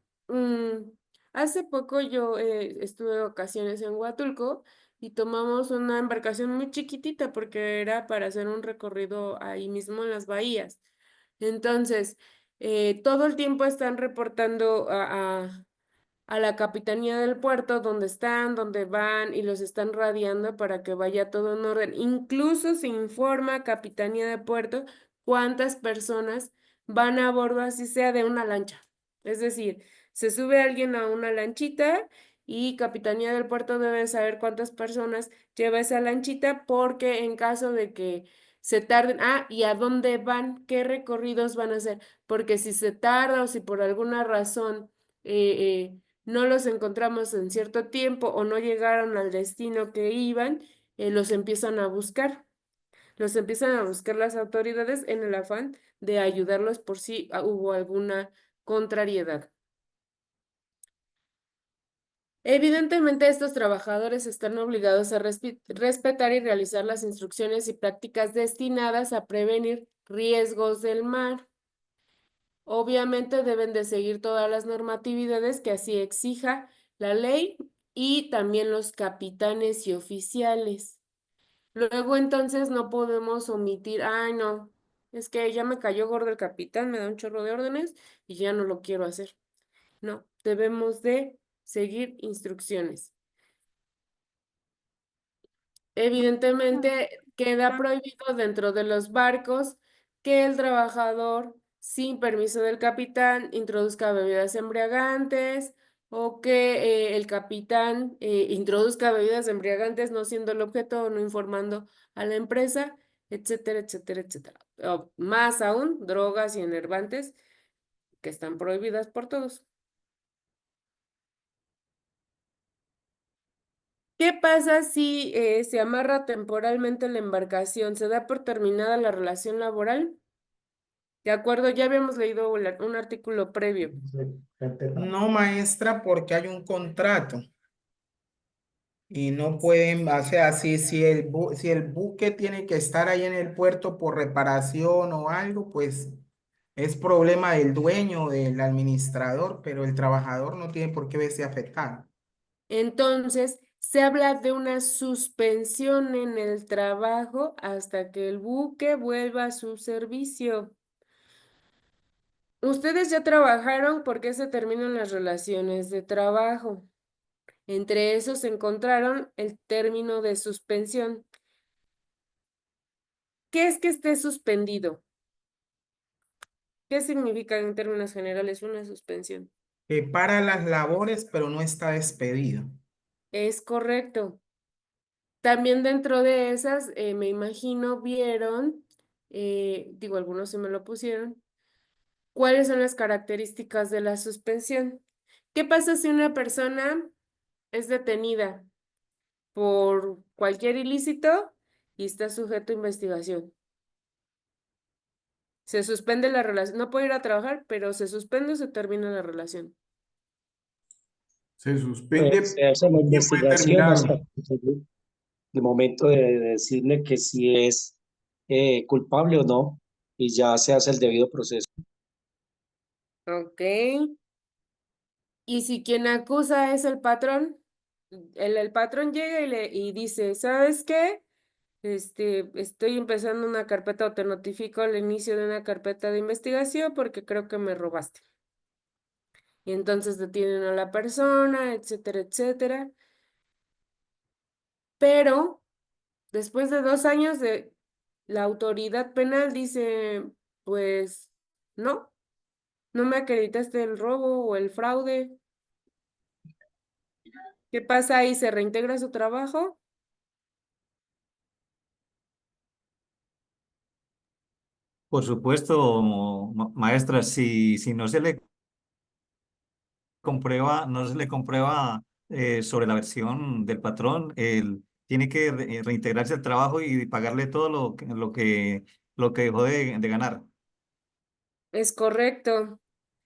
Speaker 1: hace poco yo estuve de vacaciones en Huatulco y tomamos una embarcación muy chiquitita porque era para hacer un recorrido ahí mismo en las bahías. Entonces, todo el tiempo están reportando a la capitanía del puerto dónde están, dónde van, y los están radiando para que vaya todo en orden. Incluso se informa a capitanía de puerto cuántas personas van a bordo, así sea de una lancha. Es decir, se sube alguien a una lanchita y capitanía del puerto debe saber cuántas personas lleva esa lanchita, porque en caso de que se tarden, y a dónde van, qué recorridos van a hacer, porque si se tarda o si por alguna razón no los encontramos en cierto tiempo o no llegaron al destino que iban, los empiezan a buscar. Los empiezan a buscar las autoridades en el afán de ayudarlos por si hubo alguna contrariedad. Evidentemente, estos trabajadores están obligados a respetar y realizar las instrucciones y prácticas destinadas a prevenir riesgos del mar. Obviamente deben de seguir todas las normatividades que así exija la ley y también los capitanes y oficiales. Luego entonces no podemos omitir, ay no, es que ya me cayó gordo el capitán, me da un chorro de órdenes y ya no lo quiero hacer. No, debemos de seguir instrucciones. Evidentemente queda prohibido dentro de los barcos que el trabajador, sin permiso del capitán, introduzca bebidas embriagantes, o que el capitán introduzca bebidas embriagantes no siendo el objeto o no informando a la empresa, etcétera, etcétera, etcétera. O más aún, drogas y enervantes que están prohibidas por todos. ¿Qué pasa si se amarra temporalmente la embarcación? ¿Se da por terminada la relación laboral? De acuerdo, ya habíamos leído un artículo previo.
Speaker 2: No, maestra, porque hay un contrato y no pueden, o sea, si si el buque tiene que estar ahí en el puerto por reparación o algo, pues es problema del dueño, del administrador, pero el trabajador no tiene por qué verse afectado.
Speaker 1: Entonces, se habla de una suspensión en el trabajo hasta que el buque vuelva a su servicio. Ustedes ya trabajaron, ¿por qué se terminan las relaciones de trabajo? Entre esos se encontraron el término de suspensión. ¿Qué es que esté suspendido? ¿Qué significa en términos generales una suspensión?
Speaker 2: Que para las labores, pero no está despedido.
Speaker 1: Es correcto. También dentro de esas, me imagino, vieron, digo, algunos sí me lo pusieron, cuáles son las características de la suspensión. ¿Qué pasa si una persona es detenida por cualquier ilícito y está sujeto a investigación? Se suspende la relación, no puede ir a trabajar, pero se suspende o se termina la relación.
Speaker 6: Se suspende,
Speaker 8: Se hace la
Speaker 6: un tiempo
Speaker 8: investigación hasta
Speaker 6: determinado.
Speaker 8: el momento de decirle que si es culpable o no, y ya se hace el debido proceso.
Speaker 1: Ok. Y si quien acusa es el patrón, el patrón llega y dice, ¿sabes qué? Estoy empezando una carpeta o te notifico al inicio de una carpeta de investigación porque creo que me robaste. Y entonces detienen a la persona, etcétera, etcétera. Pero después de 2 años la autoridad penal dice, pues no, no me acreditaste el robo o el fraude. ¿Qué pasa ahí? ¿Se reintegra su trabajo?
Speaker 5: Por supuesto, maestra, si no se le comprueba, no se le comprueba sobre la versión del patrón, él tiene que reintegrarse al trabajo y pagarle todo lo que dejó de ganar.
Speaker 1: Es correcto.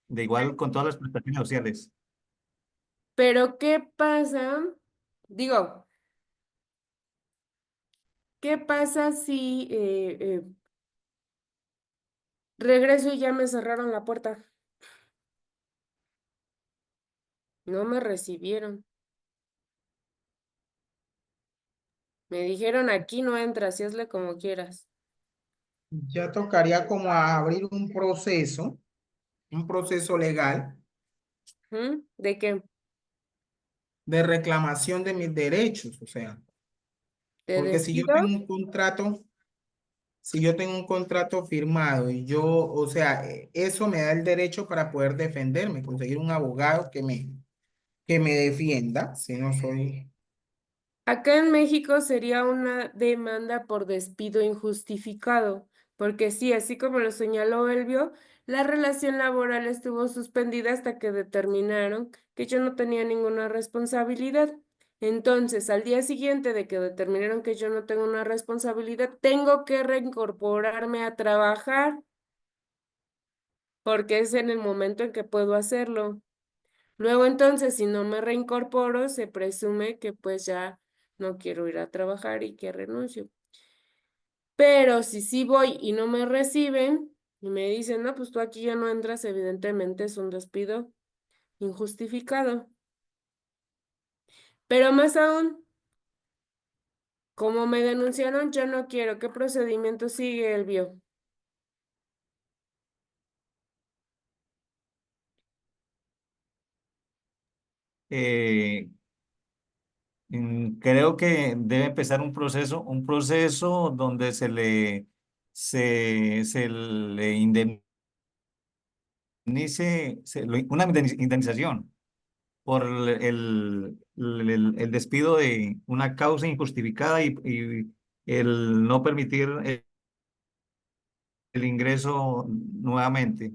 Speaker 5: De igual con todas las prestaciones sociales.
Speaker 1: Pero ¿qué pasa? Digo, ¿qué pasa si regreso y ya me cerraron la puerta? No me recibieron. Me dijeron aquí no entras y hazle como quieras.
Speaker 2: Ya tocaría como abrir un proceso legal
Speaker 1: ¿Mm? ¿De qué?
Speaker 2: de reclamación de mis derechos, o sea,
Speaker 1: ¿Te
Speaker 2: porque si yo
Speaker 1: despido?
Speaker 2: tengo un contrato, si yo tengo un contrato firmado y yo, o sea, eso me da el derecho para poder defenderme, conseguir un abogado que me defienda, si no soy...
Speaker 1: Acá en México sería una demanda por despido injustificado, porque sí, así como lo señaló Elvio, la relación laboral estuvo suspendida hasta que determinaron que yo no tenía ninguna responsabilidad. Entonces, al día siguiente de que determinaron que yo no tengo una responsabilidad, tengo que reincorporarme a trabajar, porque es en el momento en que puedo hacerlo. Luego entonces, si no me reincorporo, se presume que pues ya no quiero ir a trabajar y que renuncio. Pero si sí voy y no me reciben y me dicen, no, pues tú aquí ya no entras, evidentemente es un despido injustificado. Pero más aún, como me denunciaron, yo no quiero. ¿Qué procedimiento sigue el bio?
Speaker 5: Eh, Creo que debe empezar un proceso donde se le indemnice, una indemnización por el despido de una causa injustificada y el no permitir el ingreso nuevamente.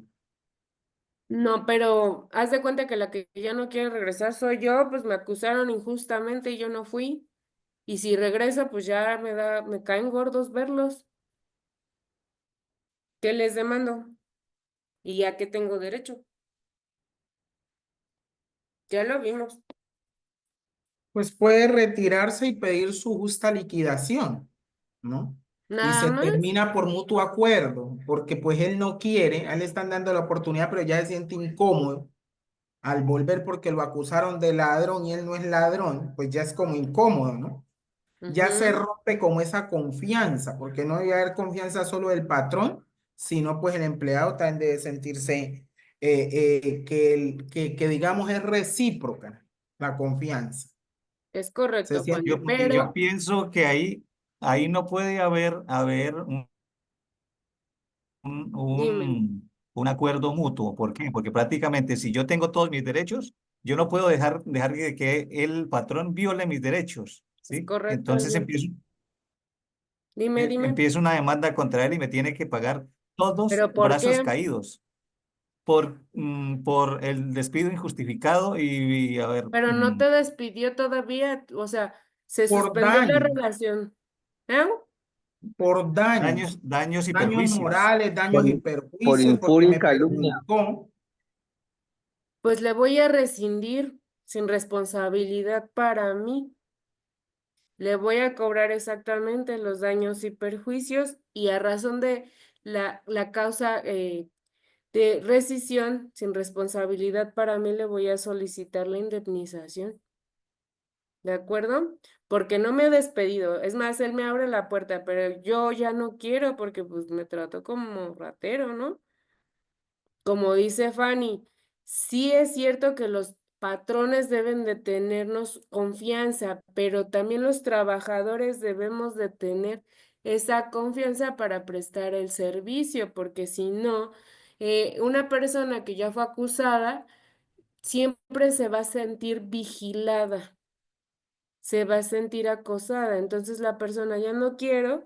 Speaker 1: No, pero haz de cuenta que la que ya no quiere regresar soy yo, pues me acusaron injustamente y yo no fui. Y si regreso, pues ya me caen gordos verlos. ¿Qué les demando? ¿Y a qué tengo derecho? Ya lo vimos.
Speaker 2: Pues puede retirarse y pedir su justa liquidación, ¿no? Y
Speaker 1: Nada
Speaker 2: se
Speaker 1: más.
Speaker 2: termina por mutuo acuerdo, porque pues él no quiere, a él le están dando la oportunidad, pero ya se siente incómodo al volver porque lo acusaron de ladrón y él no es ladrón, pues ya es como incómodo, ¿no? Ya se
Speaker 1: Ujú.
Speaker 2: rompe como esa confianza, porque no debe haber confianza solo del patrón, sino pues el empleado también debe sentirse que digamos es recíproca la confianza.
Speaker 1: Es
Speaker 2: Se
Speaker 1: correcto,
Speaker 2: siente
Speaker 1: Fanny,
Speaker 5: Yo
Speaker 1: pero
Speaker 5: pienso que ahí no puede haber un,
Speaker 1: dime,
Speaker 5: un acuerdo mutuo. ¿Por qué? Porque prácticamente si yo tengo todos mis derechos, yo no puedo dejar que el patrón viole mis derechos,
Speaker 1: es
Speaker 5: ¿sí?
Speaker 1: correcto,
Speaker 5: Entonces
Speaker 1: Elvio. Dime,
Speaker 5: empiezo una demanda contra él y me tiene que pagar todos
Speaker 1: ¿pero por
Speaker 5: brazos
Speaker 1: qué?
Speaker 5: caídos por el despido injustificado y a ver,
Speaker 1: Pero no te despidió todavía, o sea, se
Speaker 2: por
Speaker 1: suspendió la
Speaker 2: daño,
Speaker 1: relación. ¿Eh?
Speaker 2: por daños,
Speaker 5: daños y
Speaker 2: daños
Speaker 5: perjuicios.
Speaker 2: morales, daños
Speaker 8: Por,
Speaker 2: y
Speaker 8: por
Speaker 2: perjuicios, porque
Speaker 8: injuria y
Speaker 2: me
Speaker 8: calumnia.
Speaker 2: perjudicó.
Speaker 1: Pues le voy a rescindir sin responsabilidad para mí. Le voy a cobrar exactamente los daños y perjuicios y a razón de la causa de rescisión sin responsabilidad para mí le voy a solicitar la indemnización. ¿De acuerdo? Porque no me ha despedido. Es más, él me abre la puerta, pero yo ya no quiero porque pues me trató como ratero, ¿no? Como dice Fanny, sí es cierto que los patrones deben de tenernos confianza, pero también los trabajadores debemos de tener esa confianza para prestar el servicio, porque si no, una persona que ya fue acusada siempre se va a sentir vigilada, se va a sentir acosada. Entonces la persona ya no quiero,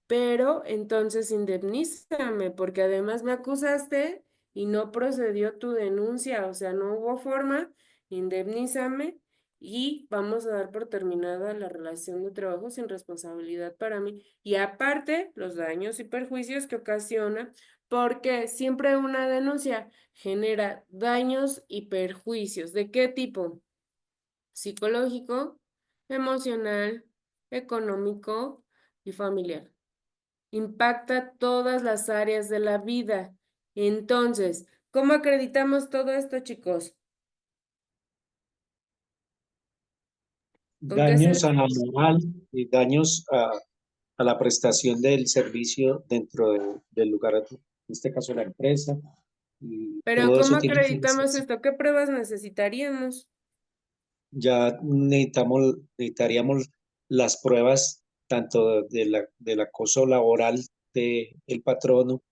Speaker 1: pero entonces indemnízame, porque además me acusaste y no procedió tu denuncia, o sea, no hubo forma, indemnízame y vamos a dar por terminada la relación de trabajo sin responsabilidad para mí. Y aparte, los daños y perjuicios que ocasiona, porque siempre una denuncia genera daños y perjuicios. ¿De qué tipo? psicológico, emocional, económico y familiar. Impacta todas las áreas de la vida. Entonces, ¿cómo acreditamos todo esto, chicos? ¿Con qué
Speaker 8: Daños a la
Speaker 1: servicio?
Speaker 8: moral y daños a la prestación del servicio dentro del lugar, en este caso la empresa, y
Speaker 1: Pero
Speaker 8: todo
Speaker 1: ¿cómo
Speaker 8: eso tiene que
Speaker 1: acreditamos
Speaker 8: ser.
Speaker 1: esto? ¿Qué pruebas necesitaríamos?
Speaker 8: Ya necesitaríamos las pruebas tanto del acoso laboral del patrono,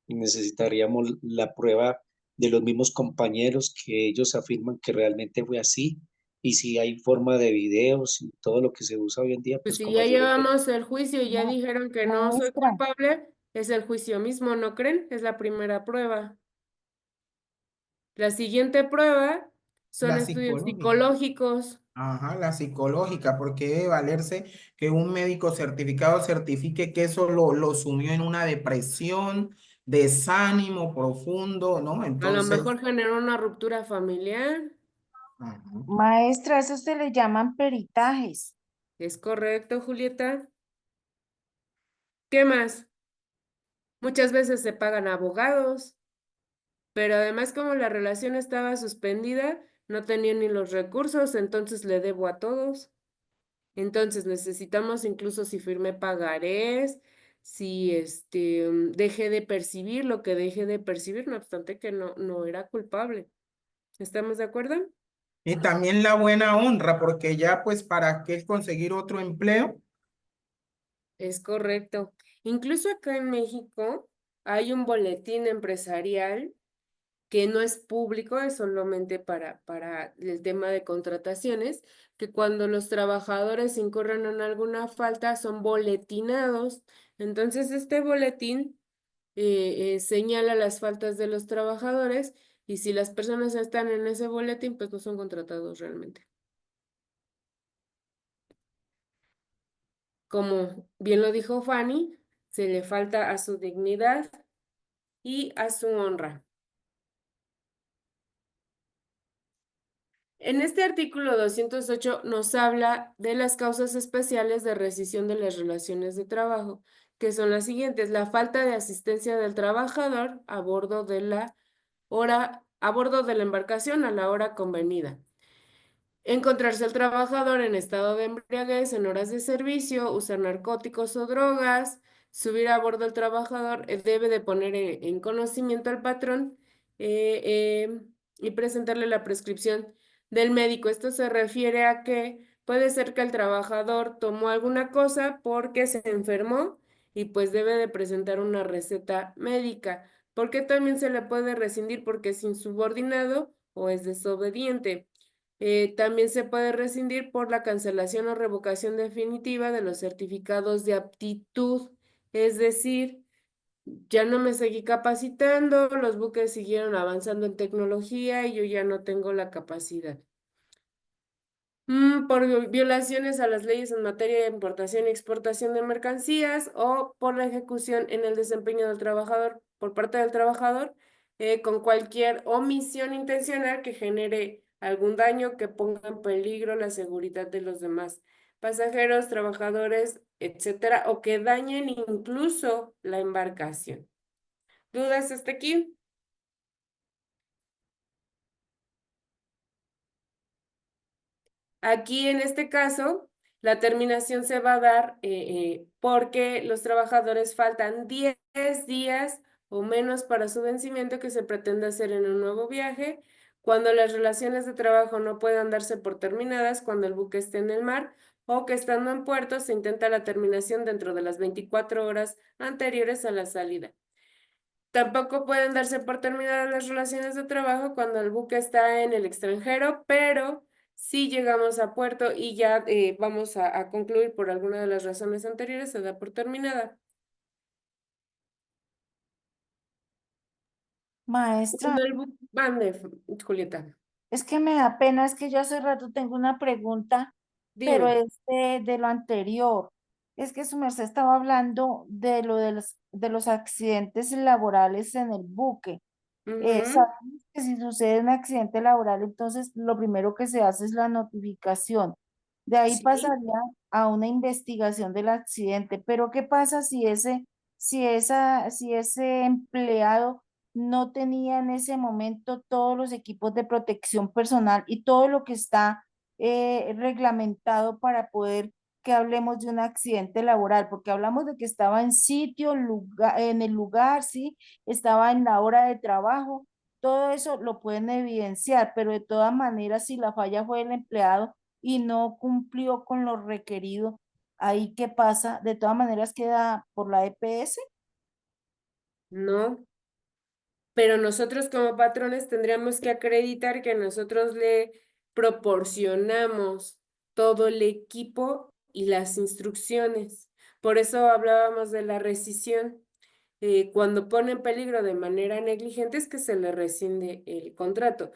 Speaker 8: y necesitaríamos la prueba de los mismos compañeros que ellos afirman que realmente fue así, y si hay forma de videos y todo lo que se usa hoy en día,
Speaker 1: Pues
Speaker 8: pues
Speaker 1: si
Speaker 8: con
Speaker 1: ya
Speaker 8: mayor entendimiento.
Speaker 1: llevamos el juicio y ya dijeron que no soy
Speaker 7: Maestra,
Speaker 1: culpable, es el juicio mismo, ¿no creen? Es la primera prueba. La siguiente prueba son
Speaker 2: La
Speaker 1: estudios
Speaker 2: psicológica.
Speaker 1: psicológicos.
Speaker 2: Ajá, la psicológica, porque debe valerse que un médico certificado certifique que eso lo sumió en una depresión, desánimo profundo, ¿no?
Speaker 1: A lo
Speaker 2: Entonces,
Speaker 1: mejor generó una ruptura familiar.
Speaker 2: ajá.
Speaker 7: maestra, eso se le llaman peritajes.
Speaker 1: ¿Es correcto, Julieta? ¿Qué más? Muchas veces se pagan abogados, pero además como la relación estaba suspendida, no tenía ni los recursos, entonces le debo a todos. Entonces necesitamos incluso si firmé pagarés, si dejé de percibir lo que dejé de percibir, no obstante que no era culpable. ¿Estamos de acuerdo?
Speaker 2: Y también la buena honra, porque ya pues para qué conseguir otro empleo.
Speaker 1: Es correcto. Incluso acá en México hay un boletín empresarial que no es público, es solamente para el tema de contrataciones, que cuando los trabajadores incurren en alguna falta son boletinados. Entonces, este boletín señala las faltas de los trabajadores y si las personas están en ese boletín, pues no son contratados realmente. Como bien lo dijo Fanny, se le falta a su dignidad y a su honra. En este artículo 208 nos habla de las causas especiales de rescisión de las relaciones de trabajo, que son las siguientes: la falta de asistencia del trabajador a bordo de la embarcación a la hora convenida. Encontrarse al trabajador en estado de embriaguez en horas de servicio, usar narcóticos o drogas, subir a bordo el trabajador, debe de poner en conocimiento al patrón eh, y presentarle la prescripción del médico. Esto se refiere a que puede ser que el trabajador tomó alguna cosa porque se enfermó y pues debe de presentar una receta médica, porque también se le puede rescindir porque es insubordinado o es desobediente. También se puede rescindir por la cancelación o revocación definitiva de los certificados de aptitud, es decir, ya no me seguí capacitando, los buques siguieron avanzando en tecnología y yo ya no tengo la capacidad. Por violaciones a las leyes en materia de importación y exportación de mercancías o por la ejecución en el desempeño del trabajador por parte del trabajador con cualquier omisión intencional que genere algún daño que ponga en peligro la seguridad de los demás pasajeros, trabajadores, etcétera, o que dañen incluso la embarcación. ¿Dudas hasta aquí? Aquí en este caso, la terminación se va a dar porque los trabajadores faltan 10 días o menos para su vencimiento que se pretende hacer en un nuevo viaje, cuando las relaciones de trabajo no puedan darse por terminadas, cuando el buque esté en el mar o que estando en puerto se intenta la terminación dentro de las 24 horas anteriores a la salida. Tampoco pueden darse por terminadas las relaciones de trabajo cuando el buque está en el extranjero, pero si llegamos a puerto y ya vamos a concluir por alguna de las razones anteriores, se da por terminada.
Speaker 7: Maestra,
Speaker 1: Cuando el buque... Mande, Julieta,
Speaker 7: es que me da pena, es que yo hace rato tengo una pregunta, pero
Speaker 1: dime.
Speaker 7: es de lo anterior. Es que su merced estaba hablando de lo de los accidentes laborales en el buque.
Speaker 1: Ujú.
Speaker 7: Sabemos que si sucede un accidente laboral, entonces lo primero que se hace es la notificación. De ahí
Speaker 1: Sí.
Speaker 7: pasaría a una investigación del accidente. Pero ¿qué pasa si ese empleado no tenía en ese momento todos los equipos de protección personal y todo lo que está reglamentado para poder que hablemos de un accidente laboral? Porque hablamos de que estaba en sitio, en el lugar, ¿sí? Estaba en la hora de trabajo, todo eso lo pueden evidenciar, pero de todas maneras, si la falla fue del empleado y no cumplió con lo requerido, ahí qué pasa, de todas maneras queda por la EPS.
Speaker 1: No, pero nosotros como patrones tendríamos que acreditar que nosotros le proporcionamos todo el equipo y las instrucciones. Por eso hablábamos de la rescisión. Cuando pone en peligro de manera negligente es que se le rescinde el contrato.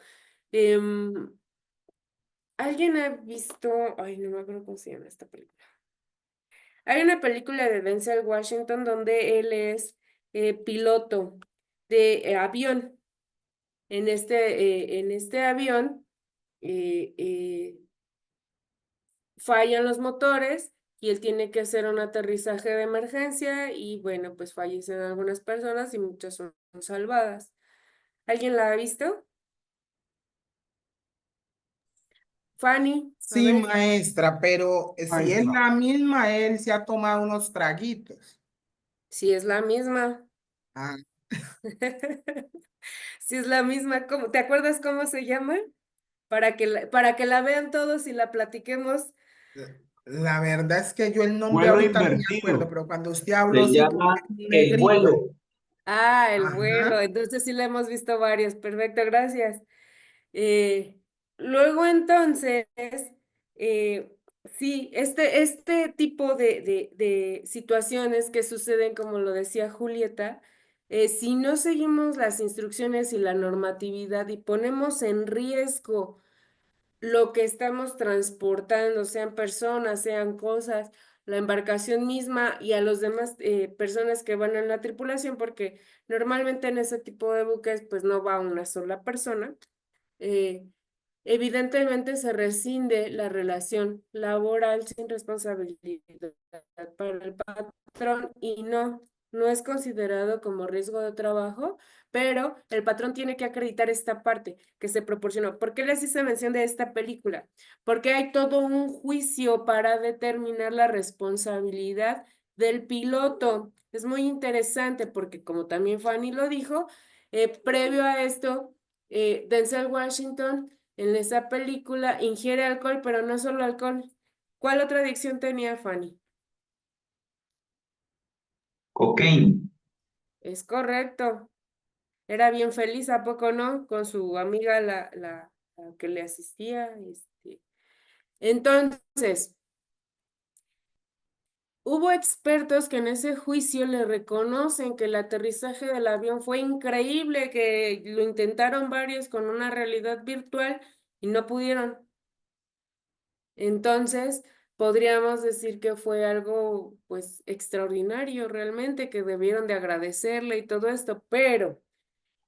Speaker 1: Em, ¿Alguien ha visto? Ay, no me acuerdo cómo se llama esta película. Hay una película de Denzel Washington donde él es piloto de avión. En este avión eh, eh, fallan los motores y él tiene que hacer un aterrizaje de emergencia y bueno, pues fallecen algunas personas y muchas son salvadas. ¿Alguien la ha visto? Fanny, a
Speaker 2: Sí,
Speaker 1: ver
Speaker 2: maestra, pero si es
Speaker 6: Maestra.
Speaker 2: la misma, él se ha tomado unos traguitos.
Speaker 1: si es la misma.
Speaker 2: Ah,
Speaker 1: Si es la misma, ¿cómo? ¿Te acuerdas cómo se llama? Para que la vean todos y la platiquemos.
Speaker 2: la verdad es que yo el nombre
Speaker 6: Vuelo
Speaker 2: ahorita no me acuerdo,
Speaker 6: invertido.
Speaker 2: pero cuando usted habló,
Speaker 8: Se
Speaker 2: sí, como
Speaker 8: llama
Speaker 2: que un
Speaker 8: El
Speaker 2: negrito.
Speaker 8: Vuelo.
Speaker 1: Ah, el vuelo.
Speaker 2: Ajá.
Speaker 1: Entonces sí la hemos visto varios. Perfecto, gracias. Eh, Luego entonces, eh, sí, este tipo de situaciones que suceden, como lo decía Julieta, si no seguimos las instrucciones y la normatividad y ponemos en riesgo lo que estamos transportando, sean personas, sean cosas, la embarcación misma y a los demás personas que van en la tripulación, porque normalmente en ese tipo de buques pues no va una sola persona. eh, Evidentemente se rescinde la relación laboral sin responsabilidad para el patrón y no es considerado como riesgo de trabajo, pero el patrón tiene que acreditar esta parte que se proporcionó. ¿Por qué les hice mención de esta película? Porque hay todo un juicio para determinar la responsabilidad del piloto. Es muy interesante porque, como también Fanny lo dijo, previo a esto, Denzel Washington en esa película ingiere alcohol, pero no solo alcohol. ¿Cuál otra adicción tenía Fanny?
Speaker 8: Cocaine.
Speaker 1: Es correcto. Era bien feliz, ¿a poco no? Con su amiga, la que le asistía. Entonces, hubo expertos que en ese juicio le reconocen que el aterrizaje del avión fue increíble, que lo intentaron varios con una realidad virtual y no pudieron. Entonces, podríamos decir que fue algo, pues, extraordinario realmente, que debieron de agradecerle y todo esto, pero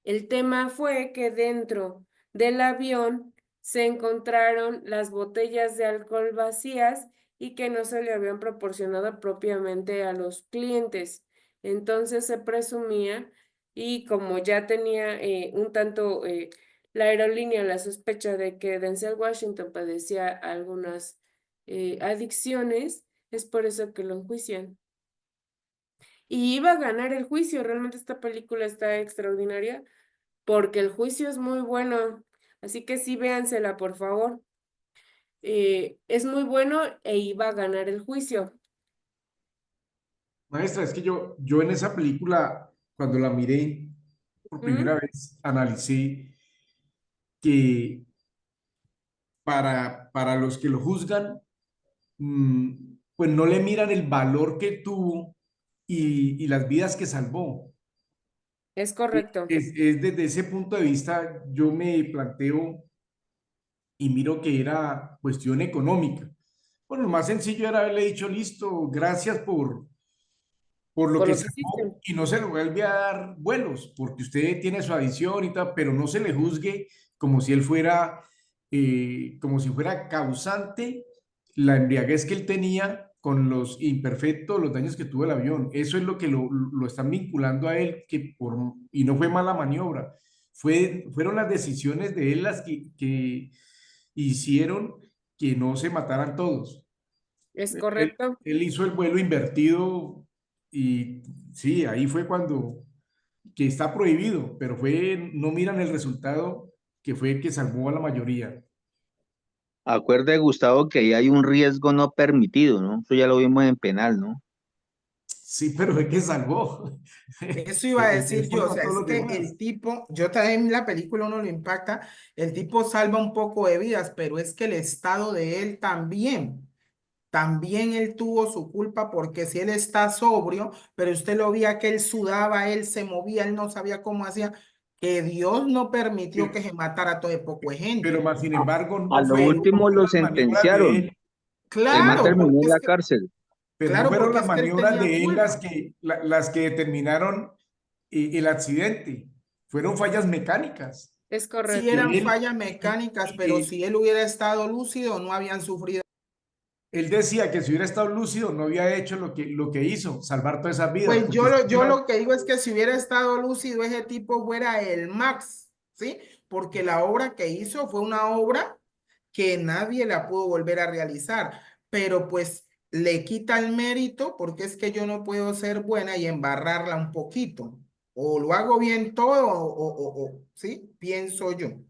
Speaker 1: el tema fue que dentro del avión se encontraron las botellas de alcohol vacías y que no se le habían proporcionado propiamente a los clientes. Entonces se presumía, y como ya tenía un tanto la aerolínea la sospecha de que Denzel Washington padecía algunas adicciones, es por eso que lo enjuician. Y iba a ganar el juicio, realmente esta película está extraordinaria porque el juicio es muy bueno, así que sí véansela, por favor. Es muy bueno e iba a ganar el juicio.
Speaker 6: Maestra, es que yo en esa película, cuando la miré por primera
Speaker 1: ¿Mm?
Speaker 6: vez, analicé que para los que lo juzgan, pues no le miran el valor que tuvo y las vidas que salvó.
Speaker 1: Es correcto.
Speaker 6: Es desde ese punto de vista, yo me planteo y miro que era cuestión económica. Bueno, lo más sencillo era haberle dicho, listo, gracias por lo
Speaker 1: por
Speaker 6: que
Speaker 1: lo que hiciste.
Speaker 6: sacó y no se le vuelve a dar vuelos, porque usted tiene su adición y tal, pero no se le juzgue como si él fuera, como si fuera causante la embriaguez que él tenía con los imperfectos, los daños que tuvo el avión. Eso es lo que lo están vinculando a él, y no fue mala maniobra, fueron las decisiones de él las que hicieron que no se mataran todos.
Speaker 1: ¿Es
Speaker 6: Él,
Speaker 1: correcto?
Speaker 6: él hizo el vuelo invertido y sí, ahí fue cuando, que está prohibido, pero no miran el resultado que fue que salvó a la mayoría.
Speaker 10: Acuerde, Gustavo, que ahí hay un riesgo no permitido, ¿no? Eso ya lo vimos en penal, ¿no?
Speaker 6: Sí, pero fue que salvó.
Speaker 2: Eso iba a
Speaker 6: Él
Speaker 2: decir yo, o
Speaker 6: salvó a
Speaker 2: sea,
Speaker 6: todos
Speaker 2: es
Speaker 6: los
Speaker 2: que
Speaker 6: demás.
Speaker 2: el tipo, yo también en la película uno lo impacta, el tipo salva un poco de vidas, pero es que el estado de él también él tuvo su culpa porque si él está sobrio, pero usted lo veía que él sudaba, él se movía, él no sabía cómo hacía, que Dios no permitió que se matara todo de poco de
Speaker 6: Pero
Speaker 2: gente.
Speaker 6: más sin embargo,
Speaker 10: A
Speaker 6: no
Speaker 10: lo
Speaker 6: fue, no
Speaker 10: último lo
Speaker 6: fueron las maniobras de
Speaker 10: sentenciaron.
Speaker 6: él,
Speaker 10: El man
Speaker 2: Claro,
Speaker 10: terminó
Speaker 2: porque
Speaker 10: en
Speaker 2: es
Speaker 10: la
Speaker 2: que,
Speaker 10: cárcel.
Speaker 6: pero no
Speaker 2: claro,
Speaker 6: fueron
Speaker 2: porque
Speaker 6: las
Speaker 2: es que él
Speaker 6: maniobras
Speaker 2: tenía
Speaker 6: de él
Speaker 2: culpa.
Speaker 6: las que determinaron el accidente. Fueron fallas mecánicas.
Speaker 1: Es
Speaker 2: Sí
Speaker 1: correcto.
Speaker 2: eran
Speaker 6: Que él,
Speaker 2: fallas mecánicas, pero
Speaker 6: y
Speaker 2: si él hubiera estado lúcido, no habían sufrido.
Speaker 6: él decía que si hubiera estado lúcido no había hecho lo que hizo, salvar todas esas vidas,
Speaker 2: Pues
Speaker 6: porque si
Speaker 2: yo
Speaker 6: iba-
Speaker 2: lo que digo es que si hubiera estado lúcido, ese tipo fuera el Max, ¿sí? Porque la obra que hizo fue una obra que nadie la pudo volver a realizar, pero pues le quita el mérito porque es que yo no puedo ser buena y embarrarla un poquito. O lo hago bien todo, ¿sí? Pienso yo. Ah,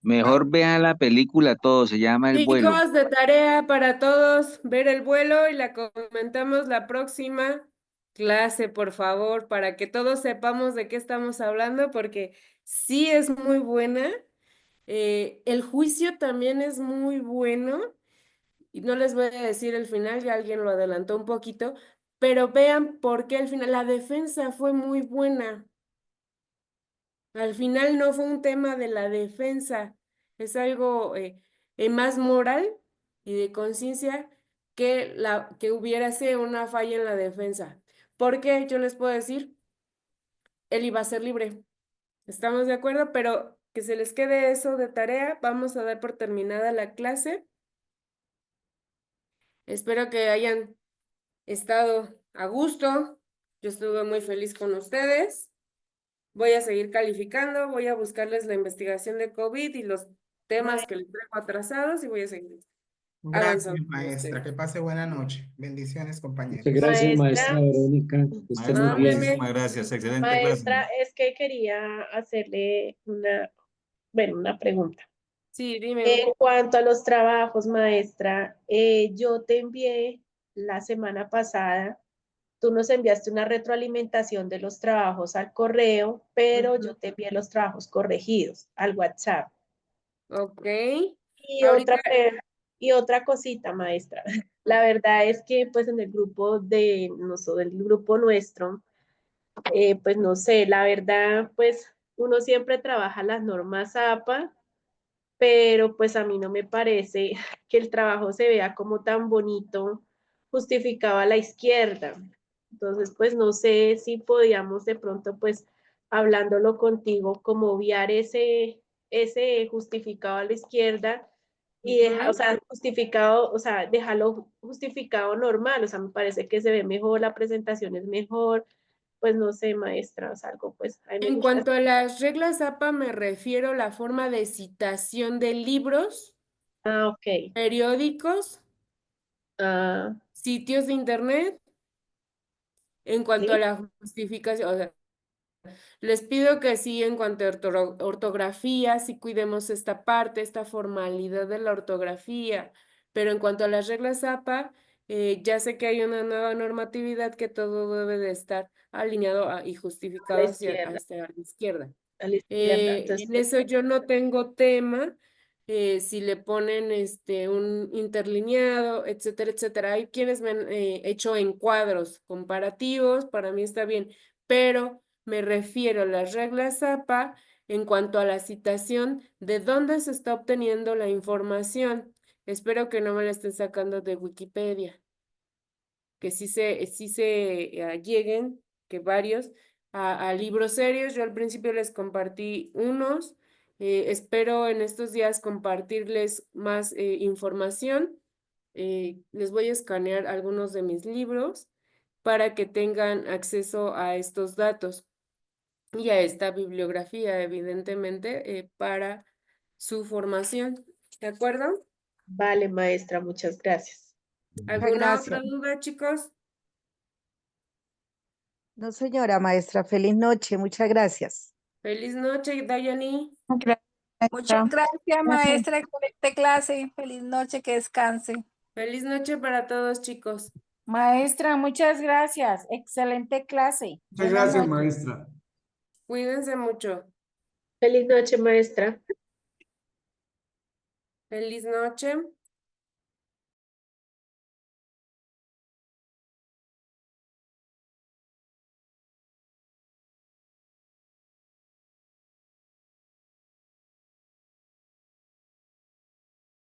Speaker 10: Mejor vean la película todo, se llama El vuelo.
Speaker 1: Chicos, de tarea para todos, ver el vuelo y la comentamos la próxima clase, por favor, para que todos sepamos de qué estamos hablando, porque sí es muy buena. El juicio también es muy bueno, y no les voy a decir el final, ya alguien lo adelantó un poquito, pero vean por qué al final la defensa fue muy buena. Al final no fue un tema de la defensa, es algo más moral y de conciencia que hubiese una falla en la defensa. Porque yo les puedo decir, él iba a ser libre. ¿Estamos de acuerdo? Pero que se les quede eso de tarea. Vamos a dar por terminada la clase. Espero que hayan estado a gusto. Yo estuve muy feliz con ustedes. Voy a seguir calificando, voy a buscarles la investigación de COVID y los temas que les traigo atrasados y voy a seguir
Speaker 2: gracias,
Speaker 1: avanzando con
Speaker 2: maestra.
Speaker 1: ustedes.
Speaker 2: Que pase buena noche. Bendiciones,
Speaker 8: Muchas
Speaker 2: compañeros.
Speaker 8: gracias, maestra
Speaker 5: Maestra,
Speaker 8: Verónica. Que esté muy
Speaker 5: Maestra,
Speaker 8: bien.
Speaker 5: muchísimas gracias. Excelente clase.
Speaker 11: Maestra, es que quería hacerle una pregunta.
Speaker 1: Sí, dime.
Speaker 11: En cuanto a los trabajos, maestra, yo te envié la semana pasada, tú nos enviaste una retroalimentación de los trabajos al correo, pero yo te envié los trabajos corregidos al WhatsApp.
Speaker 1: Ok.
Speaker 11: Y
Speaker 1: Ahorita,
Speaker 11: y otra cosita, maestra. La verdad es que pues en el grupo del grupo nuestro, pues no sé, la verdad, pues uno siempre trabaja las normas APA, pero pues a mí no me parece que el trabajo se vea como tan bonito justificado a la izquierda. Entonces, pues no sé si podíamos de pronto, pues hablándolo contigo, como obviar ese justificado a la izquierda y
Speaker 1: ujú.
Speaker 11: o sea, justificado, o sea, dejarlo justificado normal, o sea, me parece que se ve mejor, la presentación es mejor, pues no sé, maestra, o sea, algo, pues a mí me
Speaker 1: En
Speaker 11: gusta.
Speaker 1: cuanto a las reglas APA, me refiero a la forma de citación de libros,
Speaker 11: Ah, ok.
Speaker 1: periódicos,
Speaker 11: Ah,
Speaker 1: sitios de internet. En cuanto a
Speaker 11: sí,
Speaker 1: la justificación, o sea, les pido que sí, en cuanto a ortografía, sí cuidemos esta parte, esta formalidad de la ortografía, pero en cuanto a las reglas APA, ya sé que hay una nueva normatividad que todo debe de estar alineado y
Speaker 11: a la
Speaker 1: justificado
Speaker 11: izquierda,
Speaker 1: hacia la izquierda.
Speaker 11: a la izquierda. Entonces,
Speaker 1: En eso yo no tengo tema, si le ponen un interlineado, etcétera, etcétera. Hay quienes me han hecho encuadros comparativos, para mí está bien, pero me refiero a las reglas APA en cuanto a la citación de dónde se está obteniendo la información. Espero que no me la estén sacando de Wikipedia. que sí se lleguen, que varios, a libros serios. Yo al principio les compartí unos, espero en estos días compartirles más información. Les voy a escanear algunos de mis libros para que tengan acceso a estos datos y a esta bibliografía, evidentemente, para su formación. ¿De acuerdo?
Speaker 11: Vale, maestra, muchas gracias.
Speaker 1: ¿Alguna otra duda, chicos?
Speaker 12: No, señora maestra, feliz noche, muchas gracias.
Speaker 1: Feliz noche, Dayani.
Speaker 9: Muchas gracias, maestra. Excelente clase. Feliz noche, que descanse.
Speaker 1: Feliz noche para todos, chicos.
Speaker 7: Maestra, muchas gracias. Excelente clase.
Speaker 6: Muchas
Speaker 7: Buenas
Speaker 6: gracias,
Speaker 7: noches.
Speaker 6: maestra.
Speaker 1: Cuídense mucho.
Speaker 11: Feliz noche, maestra.
Speaker 1: Feliz noche.